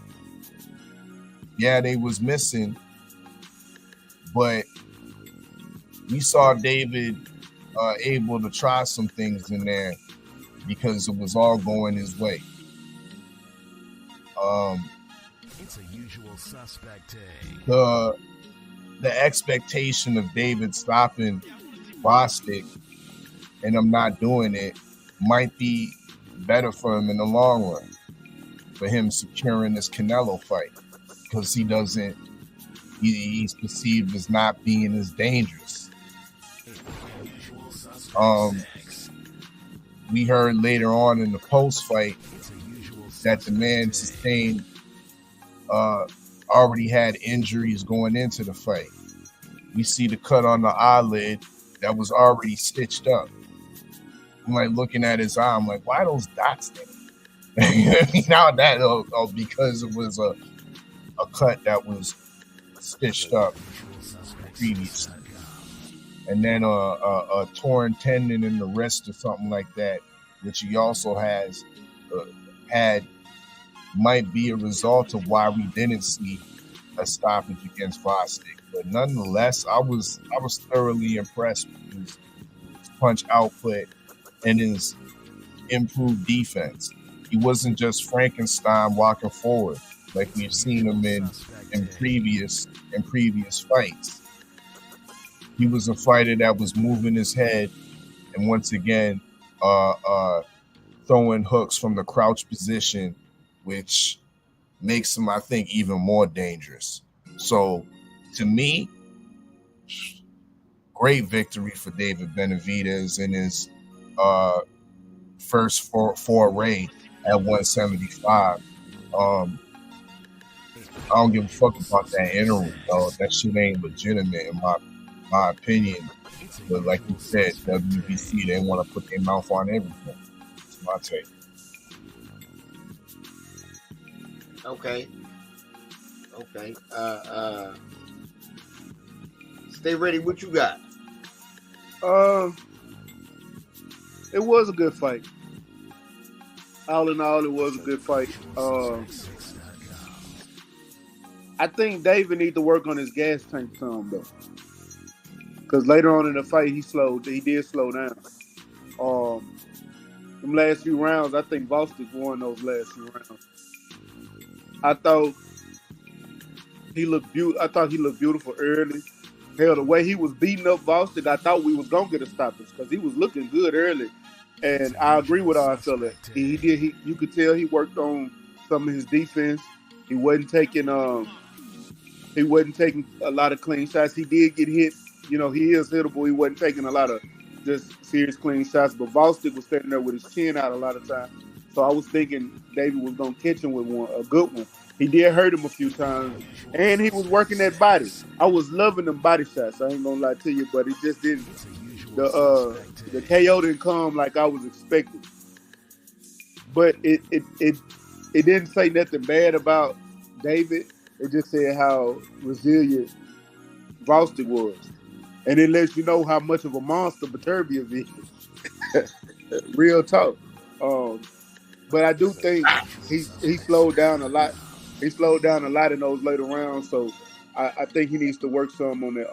Yeah, they was missing, but we saw David able to try some things in there because it was all going his way. It's a usual suspect take. The expectation of David stopping Vostic and him not doing it might be better for him in the long run, for him securing this Canelo fight, because he's perceived as not being as dangerous. We heard later on in the post fight that the man sustained already had injuries going into the fight. We see the cut on the eyelid that was already stitched up. I'm like looking at his eye, I'm like, why are those dots there? Now that because it was a cut that was stitched up previously. And then a torn tendon in the wrist or something like that, which he also had might be a result of why we didn't see a stoppage against Vostic. But nonetheless, I was thoroughly impressed with his punch output and his improved defense. He wasn't just Frankenstein walking forward like we've seen him in previous fights. He was a fighter that was moving his head and once again throwing hooks from the crouch position, which makes him, I think, even more dangerous. So, to me, great victory for David Benavidez in his first foray at 175. I don't give a fuck about that interim, though. That shit ain't legitimate in my opinion. But like you said, WBC, they want to put their mouth on everything. That's my take. Okay. Stay ready. What you got? It was a good fight. All in all, it was a good fight. I think David needs to work on his gas tank some though, because later on in the fight he did slow down. Them last few rounds, I think Vostic won those last few rounds. I thought he looked beautiful early. Hell, the way he was beating up Vostic, I thought we was gonna get a stoppage because he was looking good early. And I agree with our fella. You could tell he worked on some of his defense. He wasn't taking a lot of clean shots. He did get hit. You know, he is hittable. He wasn't taking a lot of just serious clean shots. But Vostic was standing there with his chin out a lot of times. So I was thinking David was gonna catch him with a good one. He did hurt him a few times, and he was working that body. I was loving them body shots. I ain't gonna lie to you, but it just didn't. The KO didn't come like I was expecting. But it didn't say nothing bad about David. It just said how resilient Vostic was, and it lets you know how much of a monster Beterbiev is. Real talk. But I do think he slowed down a lot. He slowed down a lot in those later rounds. So I think he needs to work some on that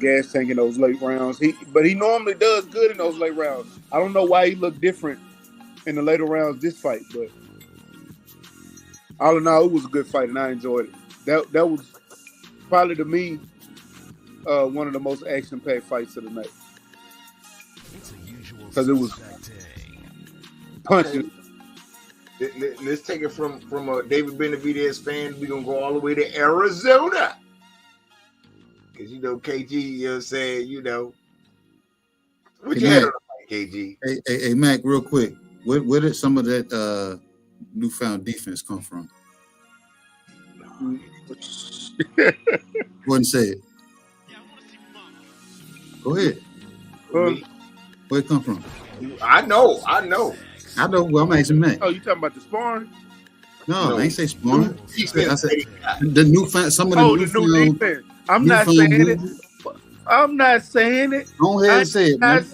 gas tank in those late rounds. But he normally does good in those late rounds. I don't know why he looked different in the later rounds this fight, but all in all, it was a good fight and I enjoyed it. That was probably to me one of the most action-packed fights of the night because it was punching. Let's take it from a David Benavidez fan. We're going to go all the way to Arizona. Because, KG, you know what I'm saying, what you had on the fight, KG? Hey, Mac, real quick. Where did some of that newfound defense come from? Go ahead and say it. Go ahead. Where it come from? I know. Well, I'm asking Mac. Oh, you talking about the sparring? No, I ain't say sparring. I said the newfound. Some of the new defense. I'm not saying it. I'm not saying it. Go ahead and say it, man.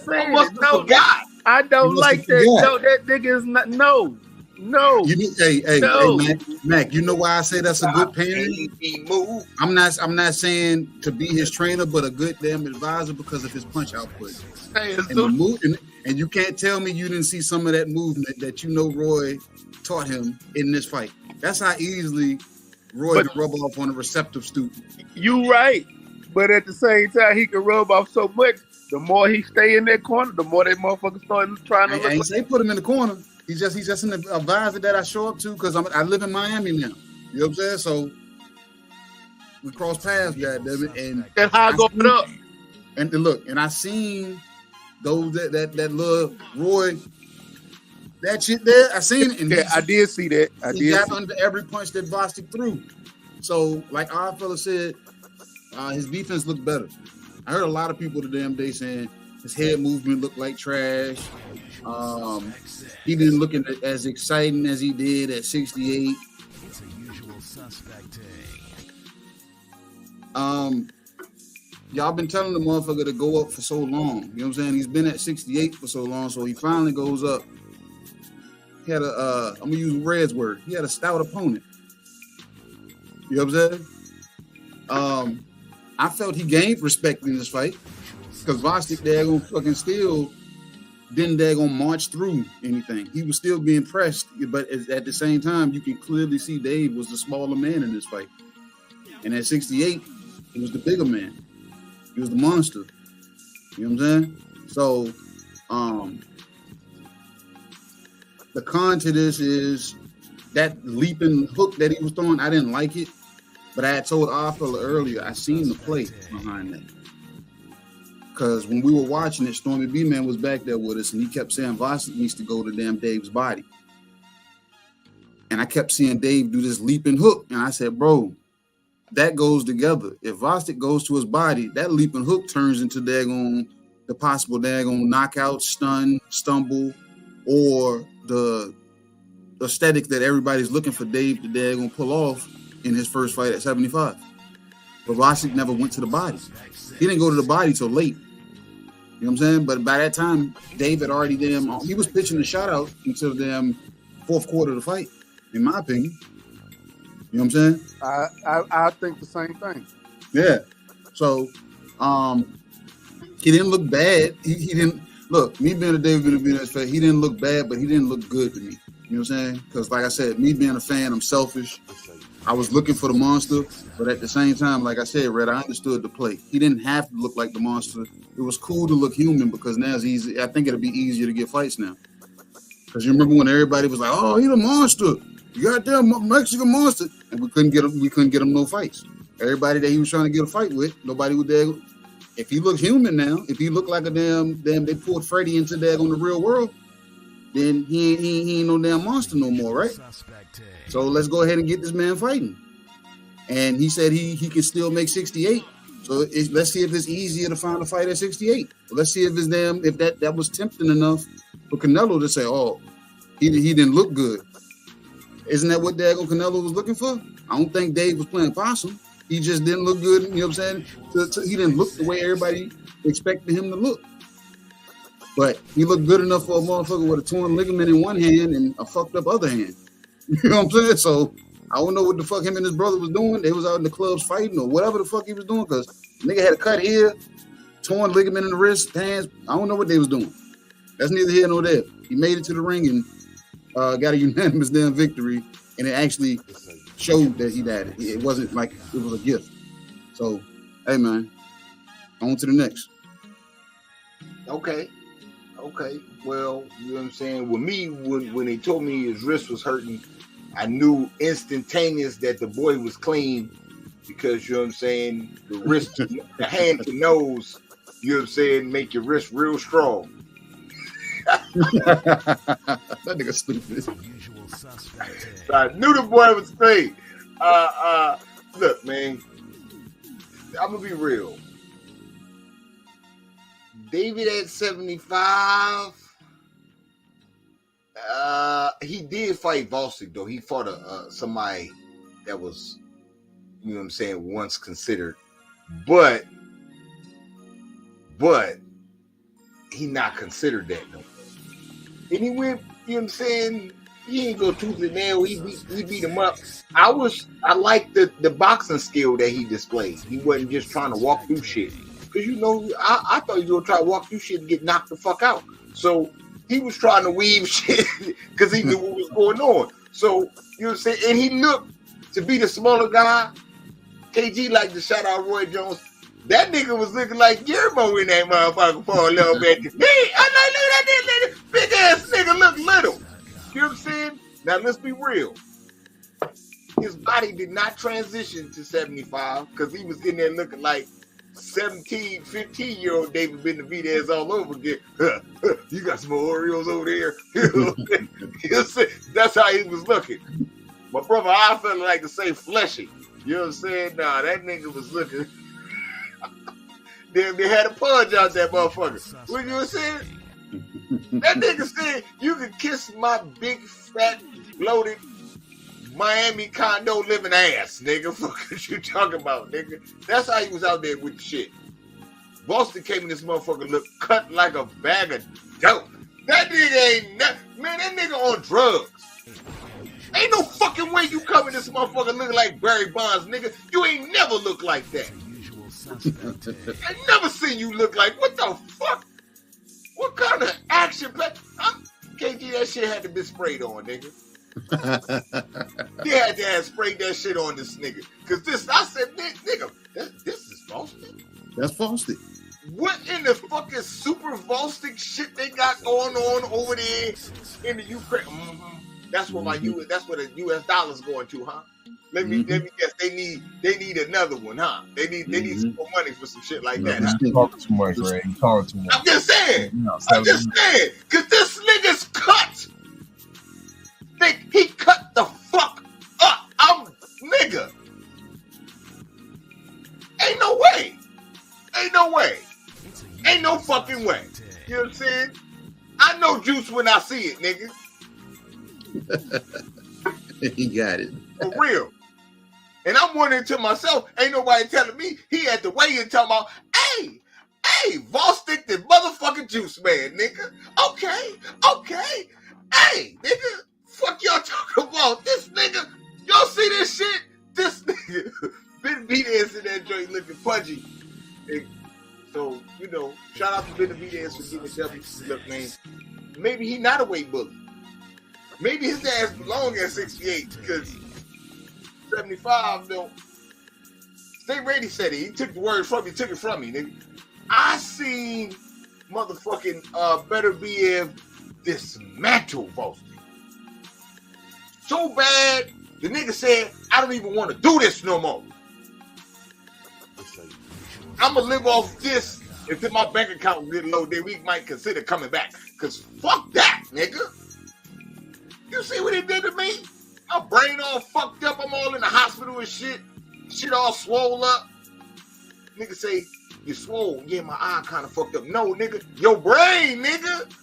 I don't like that. No, that nigga is not. No, No. Hey, No. Mac. You know why I say that's a good parent? Move. I'm not saying to be his trainer, but a good damn advisor because of his punch output. Hey, And the move, and you can't tell me you didn't see some of that movement that you know Roy taught him in this fight. That's how easily Roy can rub off on a receptive student. You right, but at the same time, he can rub off so much. The more he stay in that corner, the more that motherfucker start trying to look. I ain't say put him in the corner. He's just an advisor that I show up to because I live in Miami now. You know what I'm saying? So we cross paths, goddammit, and that's how I go up. And look, and I seen those that little Roy, that shit there. I seen it, and yeah, I did see that. He got under every punch that Vostic threw. So, like our fella said, his defense looked better. I heard a lot of people the damn day saying his head movement looked like trash. He didn't look as exciting as he did at 68. Y'all been telling the motherfucker to go up for so long. You know what I'm saying? He's been at 68 for so long, so he finally goes up. He had I'm gonna use Red's word. He had a stout opponent. You know what I'm saying? I felt he gained respect in this fight because Vostic daggone fucking still didn't daggone march through anything. He was still being pressed, but at the same time, you can clearly see Dave was the smaller man in this fight. And at 68, he was the bigger man. He was the monster. You know what I'm saying? So, the con to this is that leaping hook that he was throwing, I didn't like it. But I had told Arthur earlier, I seen the play behind that. Because when we were watching it, Stormy B-Man was back there with us, and he kept saying Vostic needs to go to damn Dave's body. And I kept seeing Dave do this leaping hook. And I said, bro, that goes together. If Vostic goes to his body, that leaping hook turns into the possible daggone knockout, stun, stumble, or the aesthetic that everybody's looking for Dave to daggone pull off in his first fight at 75. But Vostic never went to the body. He didn't go to the body till late. You know what I'm saying? But by that time, Dave had already he was pitching the shot out until the damn fourth quarter of the fight, in my opinion. You know what I'm saying? I think the same thing. Yeah. So, he didn't look bad. He didn't look. Me being a David Benavidez fan, he didn't look bad, but he didn't look good to me. You know what I'm saying? Because, like I said, me being a fan, I'm selfish. I was looking for the monster, but at the same time, like I said, Red, I understood the play. He didn't have to look like the monster. It was cool to look human because now it's easy. I think it'll be easier to get fights now. Because you remember when everybody was like, "Oh, he's a monster, you goddamn Mexican monster," and we couldn't get him no fights. Everybody that he was trying to get a fight with, nobody was there. If he looked human now, if he looked like a damn they pulled Freddie into there on the real world, then he ain't no damn monster no more, right? So let's go ahead and get this man fighting. And he said he can still make 68. So let's see if it's easier to find a fight at 68. Let's see if that was tempting enough for Canelo to say, oh, he didn't look good. Isn't that what Dago Canelo was looking for? I don't think Dave was playing possum. He just didn't look good. You know what I'm saying? He didn't look the way everybody expected him to look. But he looked good enough for a motherfucker with a torn ligament in one hand and a fucked up other hand. You know what I'm saying? So I don't know what the fuck him and his brother was doing. They was out in the clubs fighting or whatever the fuck he was doing because nigga had a cut here, torn ligament in the wrist, hands. I don't know what they was doing. That's neither here nor there. He made it to the ring and got a unanimous damn victory, and it actually showed that he died. It wasn't like it was a gift. So, hey man, on to the next. Okay. Well, you know what I'm saying? With me, when they told me his wrist was hurting, I knew instantaneous that the boy was clean because, you know what I'm saying, the wrist, the hand to nose, you know what I'm saying, make your wrist real strong. That nigga stupid. So I knew the boy was clean. Look, man, I'm going to be real. David at 75. He did fight Vostic, though. He fought somebody that was, you know what I'm saying, once considered. But he not considered that no more. And he went, you know what I'm saying, He ain't go tooth and nail. He beat him up. I like the boxing skill that he displayed. He wasn't just trying to walk through shit. Because, you know, I thought he was going to try to walk through shit and get knocked the fuck out. So he was trying to weave shit because he knew what was going on. So, you know what I'm saying? And he looked to be the smaller guy. KG like to shout out Roy Jones. That nigga was looking like Guillermo in that motherfucker for a little bit. Hey, I like, look at that big ass nigga look little. You know what I'm saying? Now, let's be real. His body did not transition to 75 because he was in there looking like 17, 15-year-old David Benavidez all over again. You got some more Oreos over there. You know, that's how he was looking. My brother, I felt like to say fleshy. You know what I'm saying? Nah, that nigga was looking. They had a pudge out that motherfucker. What you saying? That nigga said, you can kiss my big, fat, bloated Miami condo living ass, nigga. Fuck what you talking about, nigga? That's how he was out there with the shit. Boston came in this motherfucker look cut like a bag of dope. That nigga ain't man, that nigga on drugs. Ain't no fucking way you come in this motherfucker looking like Barry Bonds, nigga. You ain't never looked like that. I never seen you look like, what the fuck? What kind of action play? KG, that shit had to be sprayed on, nigga. They had to have sprayed that shit on this nigga. Cause I said, nigga, this is Vostic. That's Vostic. What in the fucking super Vostic shit they got going on over there in the Ukraine? Mm-hmm. That's what that's what the US dollar's going to, huh? Let me guess. They need another one, huh? They need some more money for some shit like that. Huh? Talking too much, Ray. Talking too much. I'm just saying. Cause this nigga's cut. He cut the fuck up. Nigga. Ain't no way. Ain't no fucking way. You know what I'm saying? I know juice when I see it, nigga. He got it. For real. And I'm wondering to myself, ain't nobody telling me he had to weigh in talking about, hey, Vostic the motherfucking juice man, nigga. Okay. Hey, nigga, fuck y'all talking about? This nigga, y'all see this shit? This nigga, Benavidez in that joint looking pudgy. And so, you know, shout out to Benavidez for getting the W. Look, man, maybe he not a weight bully. Maybe his ass belong at 68 because 75 don't. Stay ready said it. He took the words from me, took it from me, nigga. I seen motherfucking Better BF dismantle Vostic. So bad, the nigga said, I don't even want to do this no more. I'm going to live off this until my bank account get low, then we might consider coming back. Because fuck that, nigga. You see what he did to me? My brain all fucked up. I'm all in the hospital and shit. Shit all swole up. Nigga say, you swole. Yeah, my eye kind of fucked up. No, nigga. Your brain, nigga.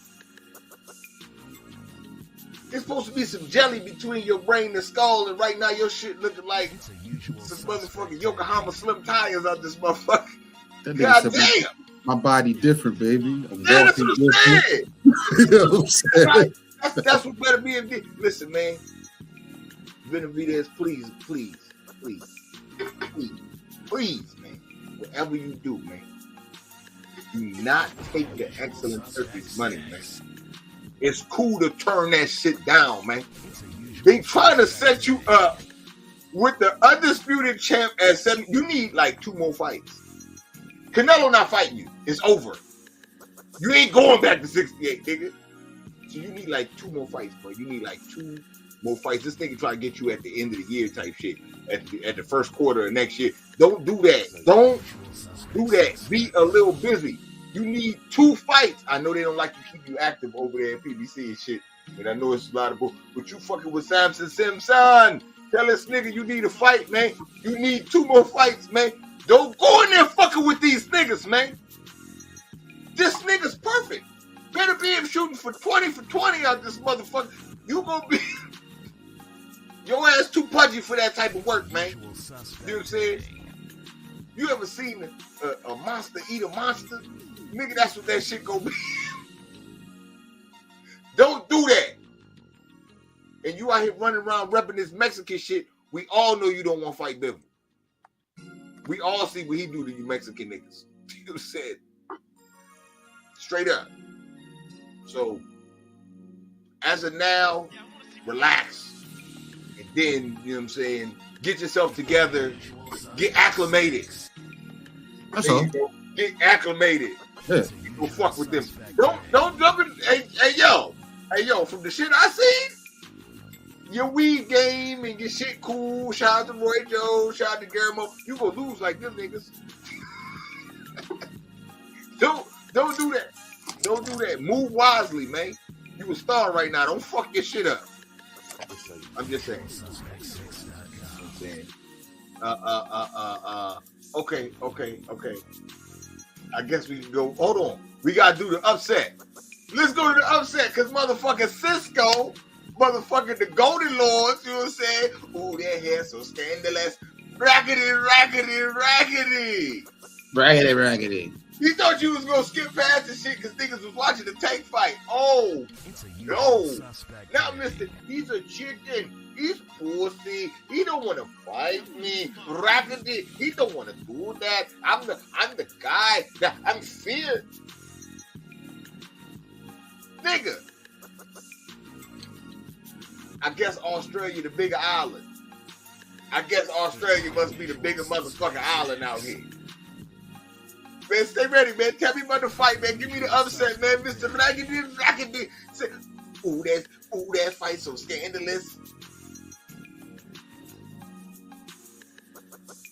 There's supposed to be some jelly between your brain and skull, and right now your shit looking like some motherfucking Yokohama Slim tires out this motherfucker. God damn. My body different, baby. That's what I'm saying. You know what I'm saying? That's what better be. Listen, man. Benavidez, please, man. Whatever you do, man, do not take the excellent turkey's money, man. It's cool to turn that shit down, man. They trying to set you up with the undisputed champ at 7. You need like 2 more fights. Canelo not fighting you. It's over. You ain't going back to 68, nigga. So you need like 2 more fights, bro. You need like 2 more fights. This nigga try to get you at the end of the year type shit. At the first quarter of next year. Don't do that. Don't do that. Be a little busy. You need 2 fights. I know they don't like to keep you active over there at PBC and shit. And I know it's a lot of bull. But you fucking with Samson Simpson. Tell this nigga you need a fight, man. You need 2 more fights, man. Don't go in there fucking with these niggas, man. This nigga's perfect. Better be him shooting for 20 out this motherfucker. You gonna be your ass too pudgy for that type of work, man. You know what I'm saying? You ever seen a monster eat a monster? Nigga, that's what that shit gonna be. Don't do that. you out here running around repping this Mexican shit, we all know you don't want to fight Bivol. We all see what he do to you Mexican niggas. You said straight up. So as of now, relax. And then, you know what I'm saying, get yourself together, get acclimated. That's all. Get acclimated. Yeah. Go fuck with them. Don't jump in. Hey yo, from the shit I seen, your weed game and your shit cool. Shout out to Roy Joe, shout out to Guillermo. You gonna lose like them niggas. Don't do that. Don't do that. Move wisely, man. You a star right now. Don't fuck your shit up. I'm just saying. Okay. I guess we can go. Hold on. We gotta do the upset. Let's go to the upset, cause motherfucking Cisco, motherfucking the Golden Lords, you know what I'm saying? Ooh, that hair so scandalous. Raggedy. You thought you was gonna skip past the shit because niggas was watching the tank fight. Oh, no. Now, mister, he's a chicken. He's pussy. He don't want to fight me. Raggedy. He don't want to do that. I'm the guy. I'm feared. Nigga. I guess Australia the bigger island. I guess Australia must be the bigger motherfucking island out here. Man, stay ready, man. Tell me about the fight, man. Give me the upset, man. Mr. Raggedy. Ooh, that fight so scandalous.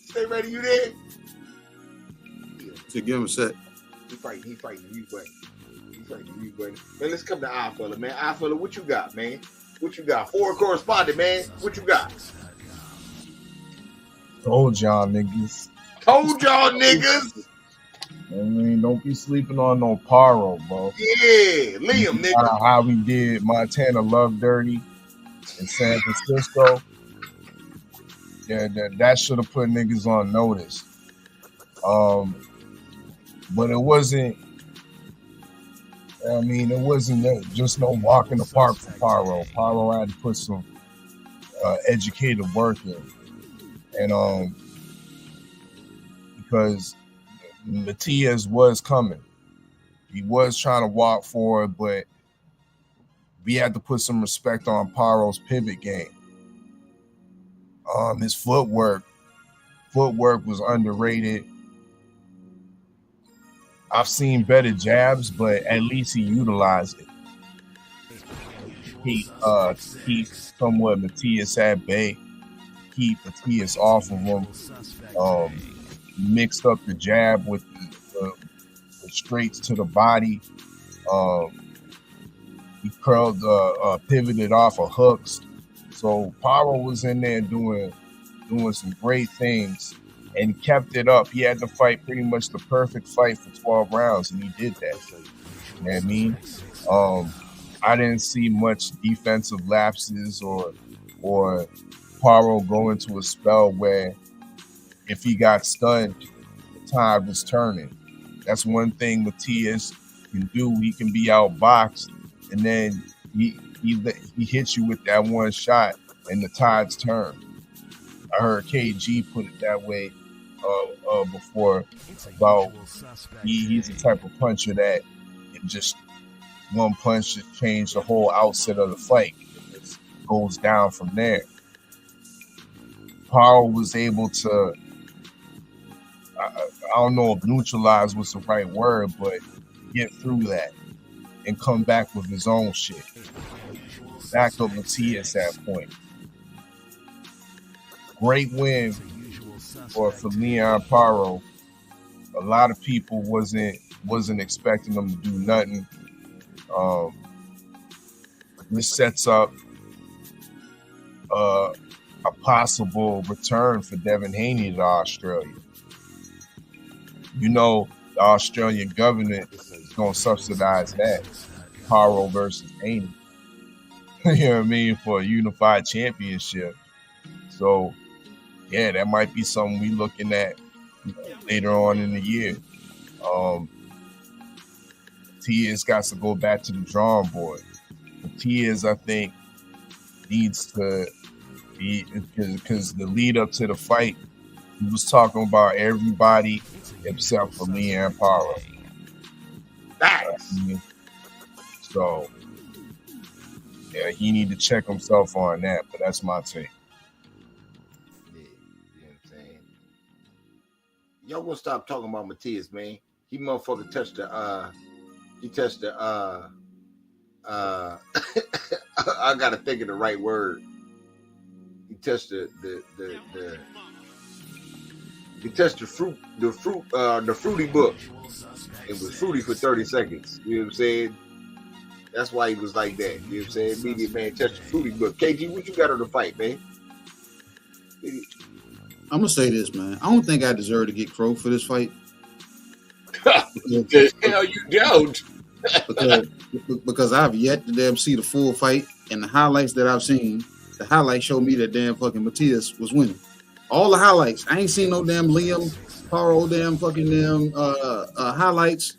Stay ready, you there? To give him a set. He fighting. You buddy. Man, let's come to Eye Fella, man. Eye Fella, what you got, man? What you got? Forward correspondent, man. What you got? Told y'all niggas. I mean, don't be sleeping on no Parro, bro. Yeah, Liam, nigga. How we did Montana Love Dirty in San Francisco. Yeah, that should have put niggas on notice. But it wasn't. I mean, it wasn't just no walk in the park for Parro. Parro had to put some educated work in, and because Matias was coming. He was trying to walk forward, but we had to put some respect on Parro's pivot game. His footwork was underrated. I've seen better jabs, but at least he utilized it. He keep somewhat Matias at bay, keep Matias off of him. Mixed up the jab with the straights to the body. He curled, pivoted off of hooks. So Parro was in there doing some great things, and he kept it up. He had to fight pretty much the perfect fight for 12 rounds, and he did that. You know what I mean? I didn't see much defensive lapses or Parro go into a spell where if he got stunned, the tide was turning. That's one thing Matias can do. He can be outboxed, and then he hits you with that one shot, and the tides turn. I heard KG put it that way before about he's the type of puncher that can just one punch to change the whole outset of the fight. It goes down from there. Parro was able to, I don't know if neutralize was the right word, but get through that and come back with his own shit. Back up Matias at that point. Great win for Leon Parro. A lot of people wasn't expecting him to do nothing. This sets up a possible return for Devin Haney to Australia. You know, the Australian government is going to subsidize that. Parro versus Haney. You know what I mean? For a unified championship. So, yeah, that might be something we looking at later on in the year. Matias got to go back to the drawing board. Matias, I think, needs to be, because the lead up to the fight, he was talking about everybody except for Liam Parro. Nice. So, yeah, he need to check himself on that, but that's my take. Yeah, you know what I'm saying? Y'all gonna stop talking about Matias, man. He motherfucker touched the I gotta think of the right word. He touched the fruity book. It was fruity for 30 seconds. You know what I'm saying? That's why he was like that. You know what I'm saying? Immediate man touched the fruity book. KG, what you got on the fight, man? I'm gonna say this, man. I don't think I deserve to get crow for this fight. The hell you don't. because I've yet to damn see the full fight, and the highlights that I've seen, the highlights show me that damn fucking Matias was winning. All the highlights. I ain't seen no damn Liam Parro damn fucking damn highlights.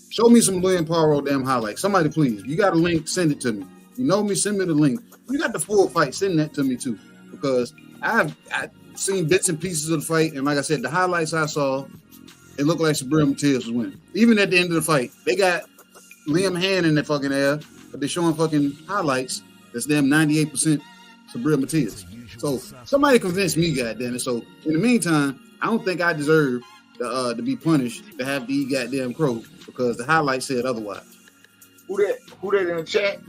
Show me some Liam Parro damn highlights. Somebody please. You got a link, send it to me. You know me, send me the link. You got the full fight, send that to me too. Because I've seen bits and pieces of the fight, and like I said, the highlights I saw, it looked like Sabrina Matias was winning. Even at the end of the fight, they got Liam hand in that fucking air, but they're showing fucking highlights. That's damn 98% Sabrina Matias. So somebody convinced me, goddamn it. So in the meantime, I don't think I deserve to be punished to have to eat goddamn crow because the highlight said otherwise. Who that in the chat?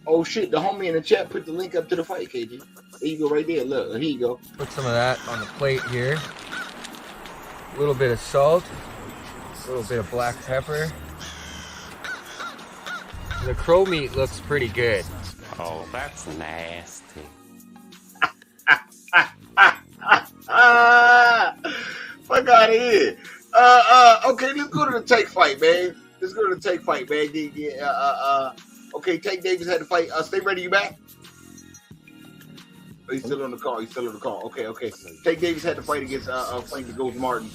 Oh shit, the homie in the chat put the link up to the fight, KG. There you go, right there. Look, here you go. Put some of that on the plate here. A little bit of salt, a little bit of black pepper. The crow meat looks pretty good. Oh, that's nasty. Fuck out of here. Okay, let's go to the take fight, man. Okay, Tank Davis had to fight. Stay ready, you back? Oh, he's still on the call. Okay. Tank Davis had to fight against Frank the Ghost Martin.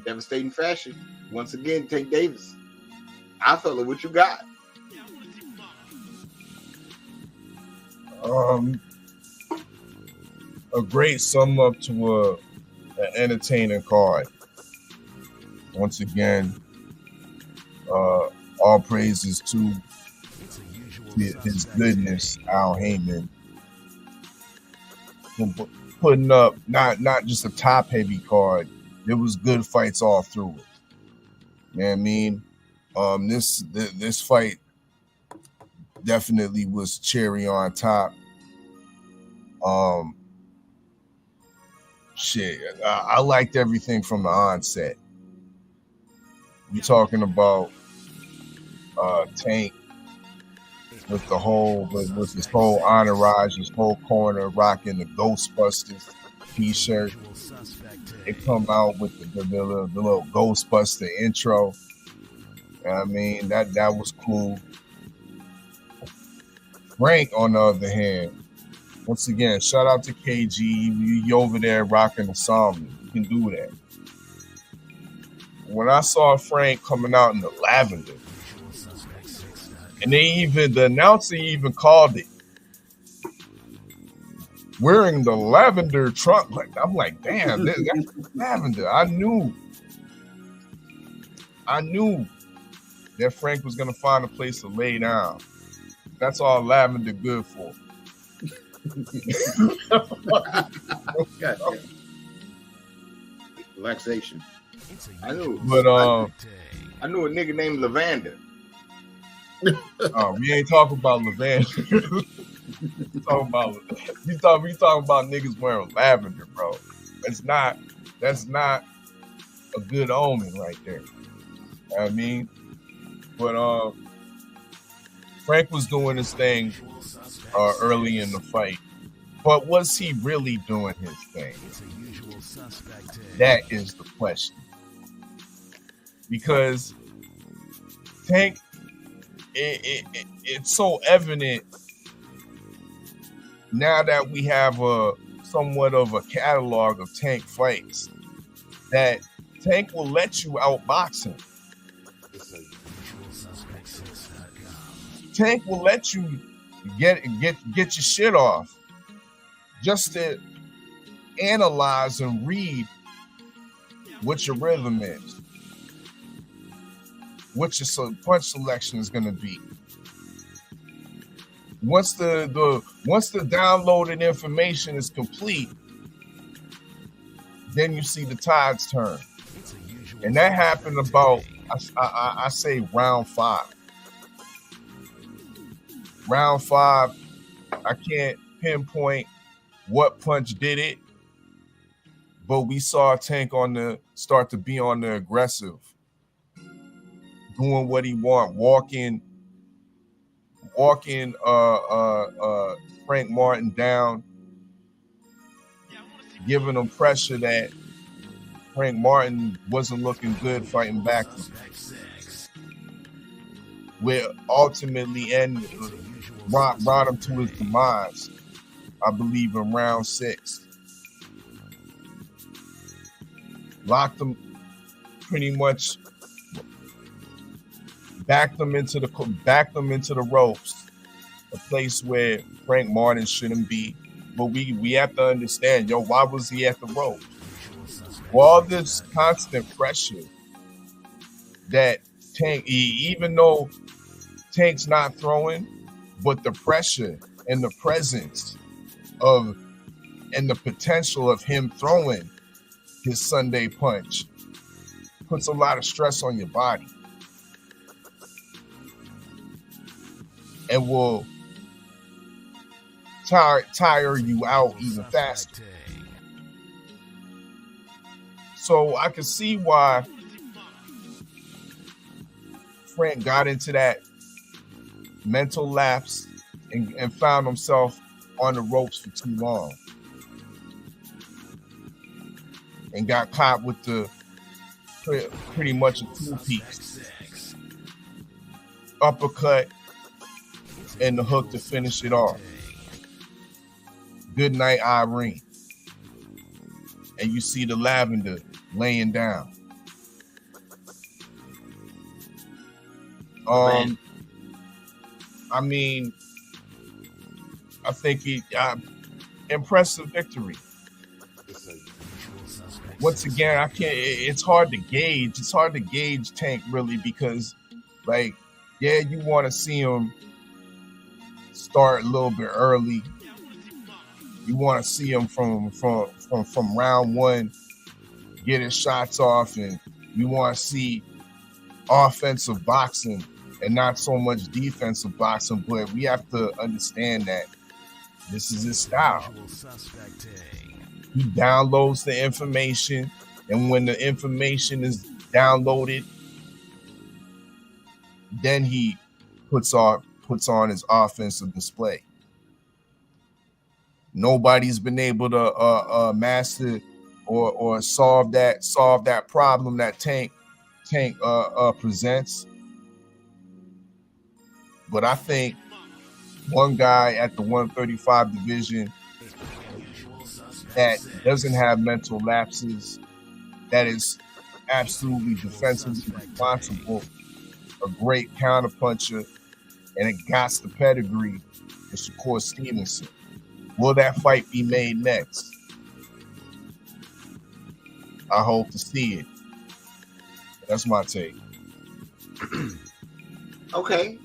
Devastating fashion. Once again, Tank Davis. I feel it. What you got? A great sum up to an entertaining card. Once again, all praises to his goodness, Al Heyman, putting up not just a top heavy card. There was good fights all through it. You know what I mean? This fight definitely was cherry on top. I liked everything from the onset. We talking about Tank with the whole with his whole entourage, his whole corner rocking the Ghostbusters t-shirt. They come out with the little Ghostbuster intro. I mean, that was cool. Frank, on the other hand, once again, shout out to KG. You over there rocking the song. You can do that. When I saw Frank coming out in the lavender, and the announcer even called it wearing the lavender trunk. I'm like, damn, that's lavender. I knew that Frank was gonna find a place to lay down. That's all lavender good for. Relaxation. I knew. But I knew a nigga named Lavander. We ain't talking about lavender. we talking about niggas wearing lavender, bro. That's not a good omen right there. I mean, but Frank was doing his thing early in the fight, but was he really doing his thing? That is the question. Because Tank, it's so evident now that we have a somewhat of a catalog of Tank fights that Tank will let you outbox him. Tank will let you get your shit off just to analyze and read what your rhythm is, what your punch selection is going to be. Once the downloaded information is complete, then you see the tides turn, and that happened about I say round 5. Round 5, I can't pinpoint what punch did it, but we saw Tank start to be on the aggressive, doing what he want, walking Frank Martin down, giving him pressure that Frank Martin wasn't looking good fighting back, where ultimately brought him to his demise, I believe, in round 6. Locked him, pretty much backed them into the ropes, a place where Frank Martin shouldn't be. But we have to understand, why was he at the ropes? Well, all this constant pressure that Tank, even though Tank's not throwing, but the pressure and the presence and the potential of him throwing his Sunday punch puts a lot of stress on your body and will tire you out even faster. So I can see why Frank got into that mental lapse and found himself on the ropes for too long and got caught with the pretty much a 2-piece uppercut and the hook to finish it off. Good night, Irene. And you see the lavender laying down. I mean, I think impressive victory. Once again, I can't. It's hard to gauge. It's hard to gauge Tank really because, you want to see him start a little bit early. You want to see him from round 1 get his shots off, and you want to see offensive boxing and not so much defensive boxing. But we have to understand that this is his style. He downloads the information, and when the information is downloaded, then he puts on his offensive display. Nobody's been able to master or solve that problem that Tank presents. But I think one guy at the 135 division that doesn't have mental lapses, that is absolutely defensively responsible, a great counterpuncher, and it got the pedigree, is Shakur Stevenson. Will that fight be made next? I hope to see it. That's my take. Okay.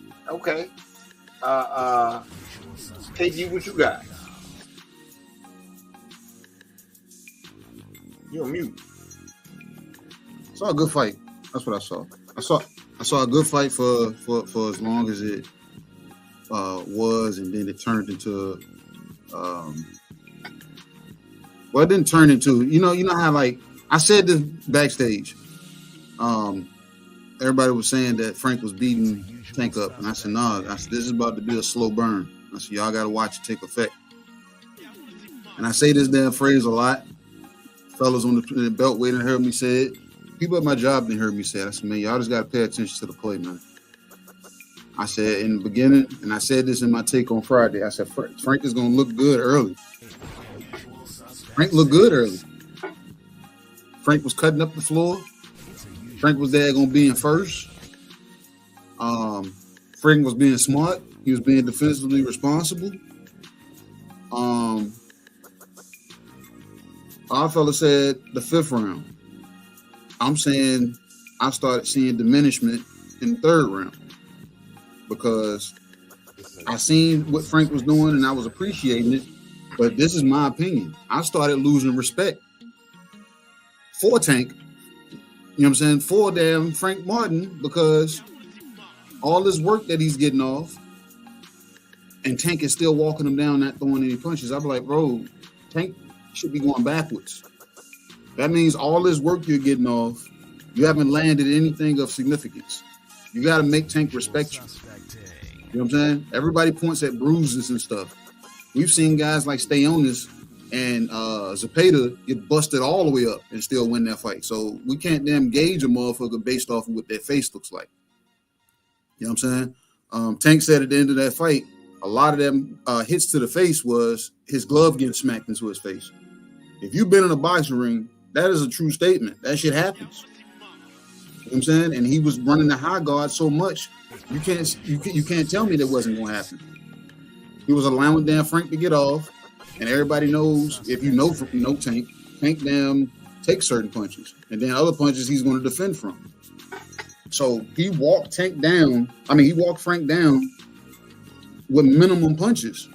KG, what you got? You're on mute. I saw a good fight. That's what I saw. I saw a good fight for as long as it was, and then it turned into it didn't turn into, you know how, I said this backstage, everybody was saying that Frank was beating Tank up, and I said, no, this is about to be a slow burn. I said, y'all got to watch it take effect. And I say this damn phrase a lot. Fellas on the Beltway didn't heard me say it. People at my job didn't hear me say it. I said, man, y'all just got to pay attention to the play, man. I said in the beginning, and I said this in my take on Friday, I said, Frank is going to look good early. Frank looked good early. Frank was cutting up the floor. Frank was there going to be in first. Frank was being smart. He was being defensively responsible. Our fella said the 5th round. I'm saying I started seeing diminishment in the 3rd round because I seen what Frank was doing and I was appreciating it. But this is my opinion. I started losing respect for Tank. You know what I'm saying? For damn Frank Martin, because all this work that he's getting off and Tank is still walking him down, not throwing any punches. I'm like, bro, Tank should be going backwards. That means all this work you're getting off, you haven't landed anything of significance. You got to make Tank respect you. You know what I'm saying? Everybody points at bruises and stuff. We've seen guys like Stayonis and Zepeda get busted all the way up and still win that fight. So we can't damn gauge a motherfucker based off of what their face looks like. You know what I'm saying? Tank said at the end of that fight, a lot of them hits to the face was his glove getting smacked into his face. If you've been in a boxing ring, that is a true statement. That shit happens. You know what I'm saying? And he was running the high guard so much, you can't tell me that wasn't going to happen. He was allowing damn Frank to get off, and everybody knows, if you know Tank damn takes certain punches, and then other punches he's going to defend from. So he walked Frank down with minimum punches.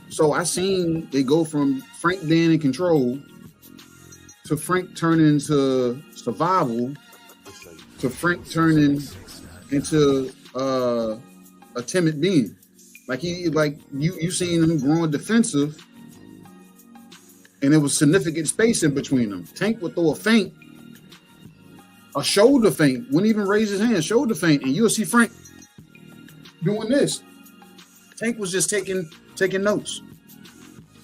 So I seen they go from Frank being in control to Frank turning into survival to Frank turning into a timid being. You seen him growing defensive, and there was significant space in between them. Tank would throw a feint, a shoulder feint, wouldn't even raise his hand, shoulder feint, and you'll see Frank doing this. Tank was just taking notes.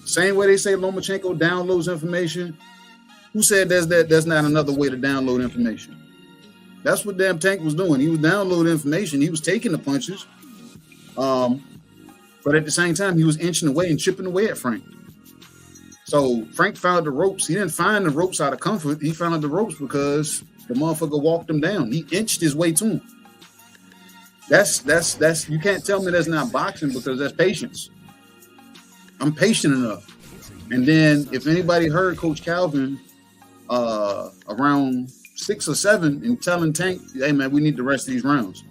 Same way they say Lomachenko downloads information. Who said that's not another way to download information? That's what damn Tank was doing. He was downloading information. He was taking the punches. But at the same time, he was inching away and chipping away at Frank. So Frank found the ropes. He didn't find the ropes out of comfort. He found the ropes because the motherfucker walked him down. He inched his way to him. That's you can't tell me that's not boxing, because that's patience. I'm patient enough. And then if anybody heard Coach Calvin around 6 or 7 and telling Tank, hey man, we need the rest of these rounds.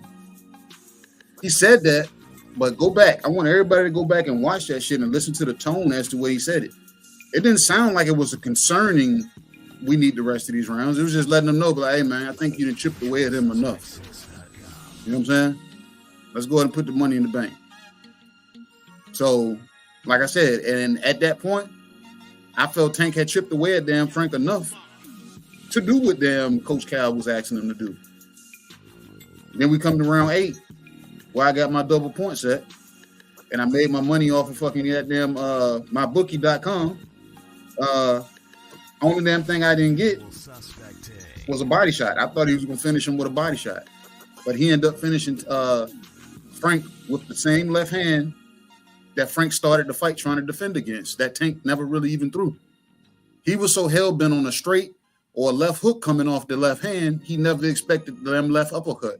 He said that, but go back. I want everybody to go back and watch that shit and listen to the tone as to the way he said it. It didn't sound like it was a concerning, we need the rest of these rounds. It was just letting them know, but hey man, I think you done chipped away at him enough. You know what I'm saying? Let's go ahead and put the money in the bank. So, like I said, and at that point, I felt Tank had chipped away at damn Frank enough to do what damn Coach Cal was asking him to do. Then we come to round 8, where I got my double point set, and I made my money off of fucking goddamn mybookie.com. Only damn thing I didn't get was a body shot. I thought he was gonna finish him with a body shot, but he ended up finishing Frank with the same left hand that Frank started the fight trying to defend against, that Tank never really even threw. He was so hell-bent on a straight or a left hook coming off the left hand, he never expected them left uppercut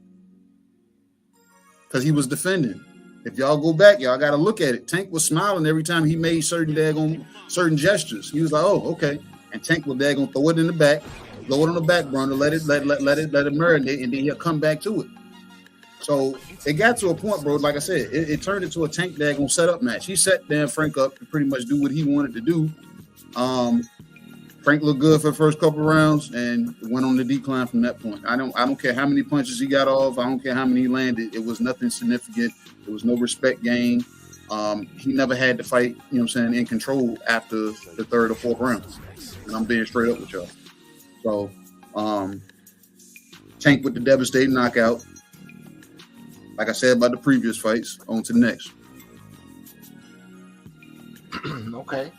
because he was defending. If y'all go back, y'all got to look at it. Tank was smiling every time he made certain gestures. He was like, oh, okay. And Tank was daggone throw it in the back, throw it on the back burner, let it marinate, and then he'll come back to it. So it got to a point, bro, like I said, it turned into a Tank daggone setup match. He set Dan Frank up to pretty much do what he wanted to do. Frank looked good for the first couple rounds and went on the decline from that point. I don't care how many punches he got off. I don't care how many he landed. It was nothing significant. There was no respect gained. He never had to fight, you know what I'm saying, in control after the 3rd or 4th round. And I'm being straight up with y'all. So Tank with the devastating knockout. Like I said about the previous fights, on to the next. Okay.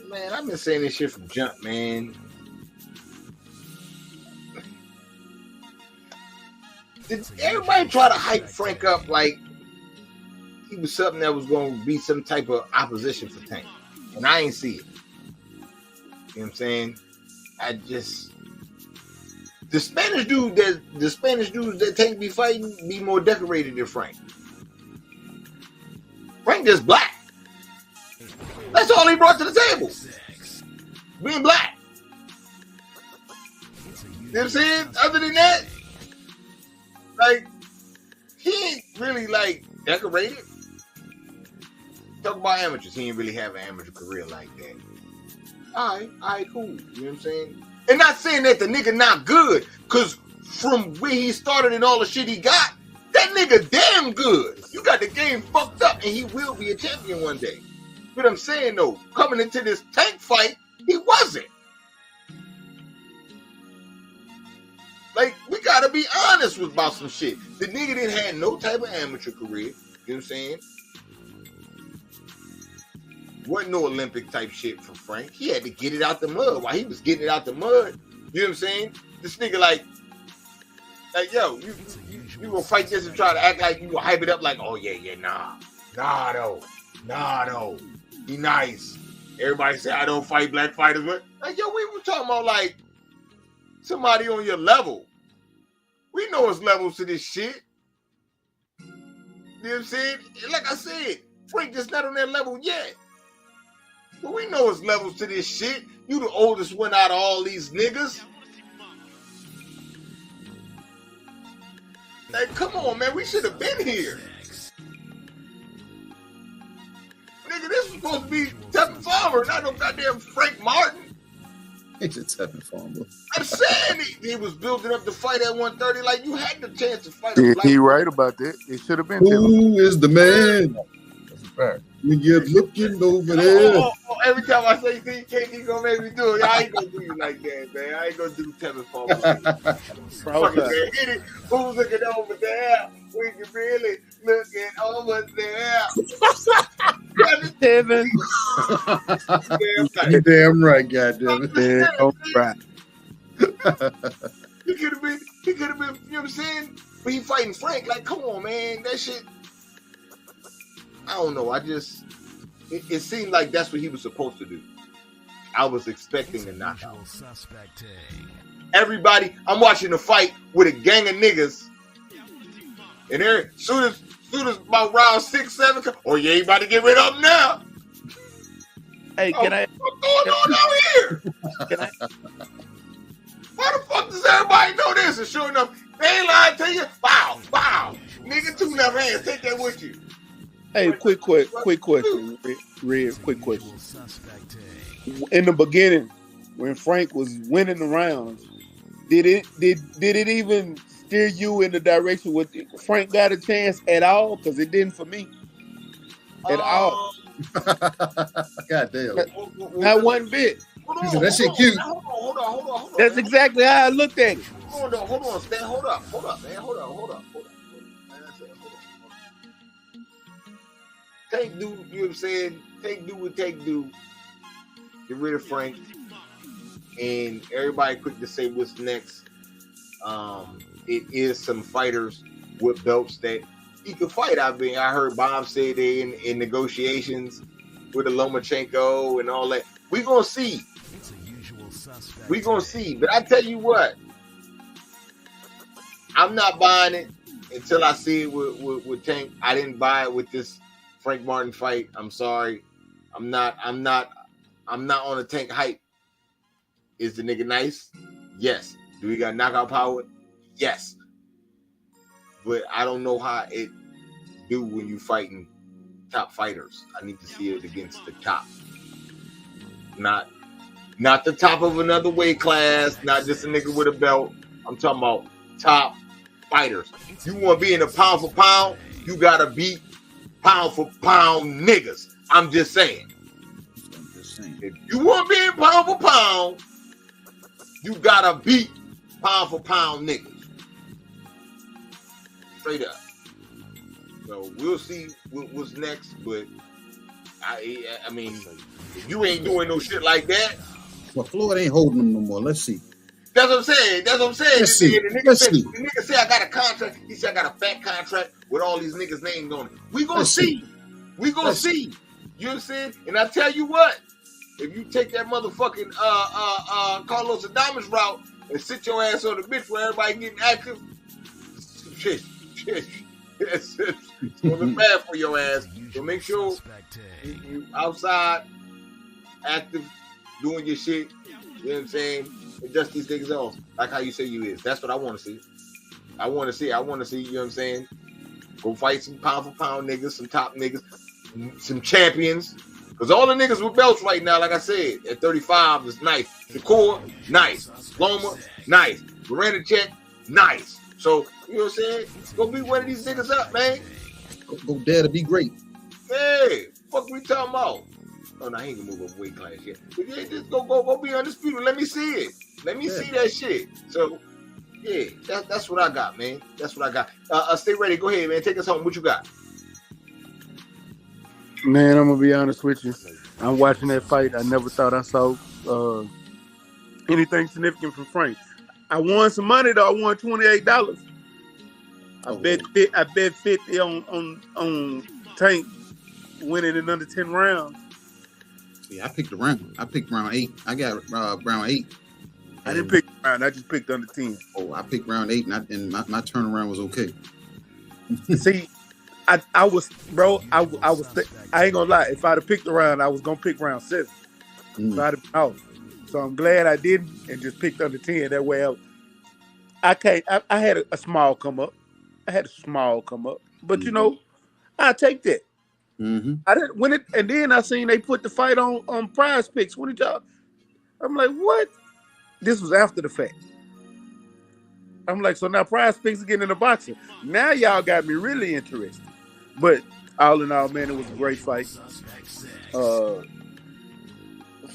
Man, I've been saying this shit from jump, man. Did everybody try to hype Frank up like he was something that was going to be some type of opposition for Tank? And I ain't see it. You know what I'm saying? The Spanish dudes that Tank be fighting be more decorated than Frank. Frank just black. That's all he brought to the table. Being black. You know what I'm saying? Other than that, like, he ain't really, like, decorated. Talk about amateurs. He ain't really have an amateur career like that. All right, cool. You know what I'm saying? And not saying that the nigga not good, because from where he started and all the shit he got, that nigga damn good. You got the game fucked up, and he will be a champion one day. But I'm saying, though, coming into this Tank fight, he wasn't. Like, we gotta be honest about some shit. The nigga didn't have no type of amateur career. You know what I'm saying? Wasn't no Olympic type shit for Frank. He had to get it out the mud. While he was getting it out the mud, you know what I'm saying? This nigga like yo, you gonna fight this and try to act like you gonna hype it up like, oh yeah, nah though. He nice. Everybody say I don't fight black fighters, but like yo, we were talking about like somebody on your level. We know it's levels to this shit. You know what I'm saying? Like I said, Frank just not on that level yet. But we know it's levels to this shit. You the oldest one out of all these niggas. Like, come on, man. We should have been here. Nigga, this was supposed to be Tevin Farmer, not no goddamn Frank Martin. It's a Tevin Farmer. I'm saying he was building up the fight at 130 like you had the chance to fight him. Yeah, he right about that. It should have been Who is the man? That's a fact. When you're looking over there. Every time I say KD gonna make me do it, I ain't gonna do you like that, man. I ain't gonna do Tevin Farmer. Fucking man, hit it. Who's looking over there? We can really looking over there. Tevin. You're damn right, goddamn it. Damn right. He could have been, you know what I'm saying? But he fighting Frank, like, come on, man. That shit, I don't know. It seemed like that's what he was supposed to do. I was expecting a knockout. Everybody, I'm watching the fight with a gang of niggas. And there, soon as about round 6, 7, oh, you ain't about to get rid of him now. Hey, can I? What's going on out here? Can I? Why the fuck does everybody know this? And sure enough, they ain't lying to you. Wow. Nigga, 2 left hands. Take that with you. Hey, quick question, Red. Quick question. In the beginning, when Frank was winning the rounds, did it even steer you in the direction with Frank got a chance at all? Because it didn't for me at all. God damn. Not one bit. He said, that shit cute. Hold on. That's exactly how I looked at it. Hold on, Stan. Hold up, man. Hold up. Tank do, you know what I'm saying? Tank do what Tank do. Get rid of Frank. And everybody quick to say what's next. It is some fighters with belts that he could fight. I heard Bob say they in negotiations with the Lomachenko and all that. We're gonna see. But I tell you what, I'm not buying it until I see it with Tank. I didn't buy it with this Frank Martin fight. I'm sorry. I'm not on a Tank hype. Is the nigga nice? Yes. Do he got knockout power? Yes. But I don't know how it do when you fighting top fighters. I need to see it against the top. Not the top of another weight class, not just a nigga with a belt. I'm talking about top fighters. You want to be in a pound for pound, you gotta beat pound for pound niggas. I'm just saying. If you want to be in pound for pound, you gotta beat pound for pound niggas. Straight up. So we'll see what's next, but I mean, if you ain't doing no shit like that. Well, Floyd ain't holding them no more. Let's see. That's what I'm saying. Let's see. The nigga said I got a contract. He said I got a fat contract with all these niggas' names on it. We gonna see. We gonna see. You know what I'm saying? And I tell you what, if you take that motherfucking Carlos Adamus route and sit your ass on the bench where everybody getting active, shit. It's gonna be bad for your ass. So make sure you outside, active, doing your shit. You know what I'm saying? And dust these niggas off like how you say you is. That's what I want to see. I want to see. You know what I'm saying? Go fight some pound for pound niggas, some top niggas, some champions. Because all the niggas with belts right now, like I said, at 35 is nice. Shakur, nice. Loma, nice. Benavidez, nice. So, you know what I'm saying? Go beat one of these niggas up, man. Go dare to be great. Hey, fuck we talking about? Oh, no, he ain't gonna move up weight class yet. But yeah, just go be undisputed. Let me see it. Let me see that shit. So, yeah, that's what I got, man. That's what I got. Stay ready. Go ahead, man. Take us home. What you got? Man, I'm gonna be honest with you. I'm watching that fight. I never thought I saw anything significant from Frank. I won some money though. I won $28. I bet 50 on Tank winning in under 10 rounds. Yeah, I picked round 8. I got round 8. I didn't pick round. I just picked under 10. Oh, I picked round 8, and my turnaround was okay. See, I ain't gonna lie. If I'd have picked the round, I was gonna pick round 7. So I'd have been off. So I'm glad I didn't and just picked under 10. That way, I had a small come up. But you know, I take that. I didn't win it, and then I seen they put the fight on Prize Picks. What did y'all? I'm like, what? This was after the fact. I'm like, so now Prize Picks is getting in the boxing. Now y'all got me really interested. But all in all, man, it was a great fight.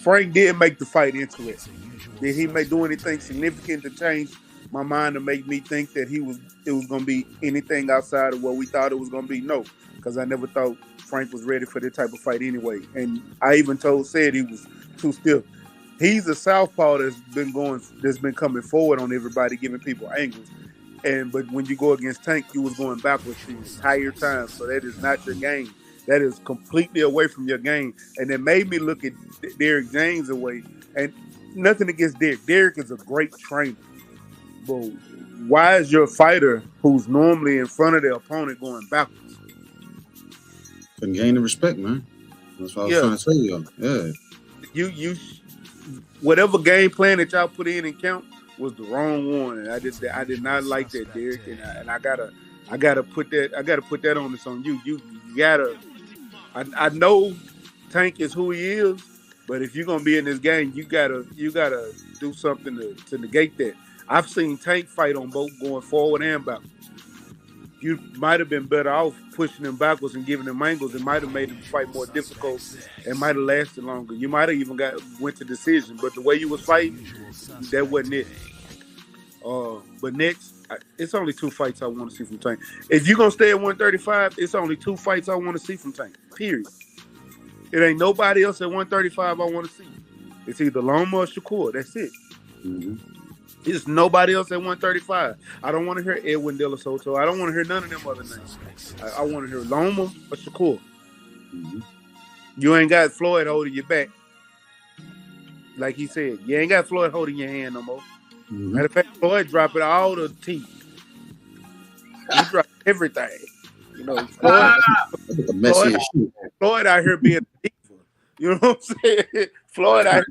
Frank did make the fight interesting. Did he do anything significant to change my mind to make me think that it was going to be anything outside of what we thought it was going to be? No, because I never thought Frank was ready for that type of fight anyway. And I even said he was too stiff. He's a southpaw that's been coming forward on everybody, giving people angles. But when you go against Tank, you was going backwards the entire time. So that is not your game. That is completely away from your game. And it made me look at Derek James away. And nothing against Derek. Derek is a great trainer. But why is your fighter who's normally in front of their opponent going backwards? Couldn't gain the respect, man. That's what I was trying to tell y'all. Yeah. You whatever game plan that y'all put in count was the wrong one. And I did not like that, Derek. And I gotta put that on this on you. You gotta. I know Tank is who he is, but if you're gonna be in this game, you gotta do something to negate that. I've seen Tank fight on both going forward and backwards. You might have been better off pushing him backwards and giving him angles. It might have made the fight more difficult and might have lasted longer. You might have even went to decision. But the way you was fighting, that wasn't it. But next, it's only 2 fights I want to see from Tank. If you're going to stay at 135, it's only 2 fights I want to see from Tank, period. It ain't nobody else at 135 I want to see. It's either Loma or Shakur. That's it. There's nobody else at 135. I don't want to hear Edwin De La Soto. I don't want to hear none of them other names. I want to hear Loma or Shakur. You ain't got Floyd holding your back. Like he said, you ain't got Floyd holding your hand no more. Matter of fact, Floyd dropping all the teeth. He dropped everything. You know, Floyd out here being a diva. You know what I'm saying? Floyd out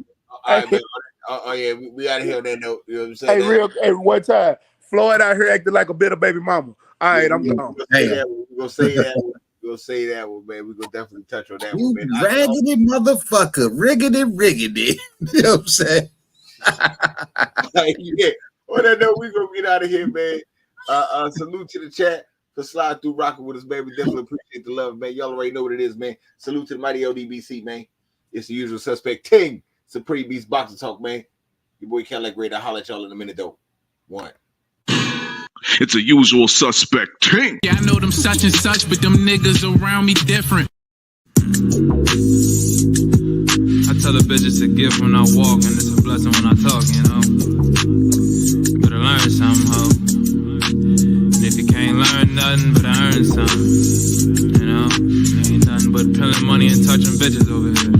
here. Oh yeah, we out of here on that note. You know what I'm saying? Hey, one time, Floyd out here acting like a bitter baby mama. All right, I'm gone. We're gonna say that. We're gonna say that one, man. We're gonna definitely touch on that one, man. Raggedy motherfucker, riggedy. You know what I'm saying? Yeah. On that note, we're gonna get out of here, man. Salute to the chat for slide through rocking with us, man. We definitely appreciate the love, man. Y'all already know what it is, man. Salute to the mighty LDBC, man. It's the usual suspect, King Supreme Beast Boxing Talk, man. Your boy Cadillac Ray. I'll holler at y'all in a minute, though. 1. It's a usual suspect, King. Yeah, I know them such and such, but them niggas around me different. I tell the bitches a gift when I walk, and it's a blessing when I talk, you know. You better learn something, ho. And if you can't learn nothing, but earn something, you know. Ain't nothing but pilling money and touching bitches over here.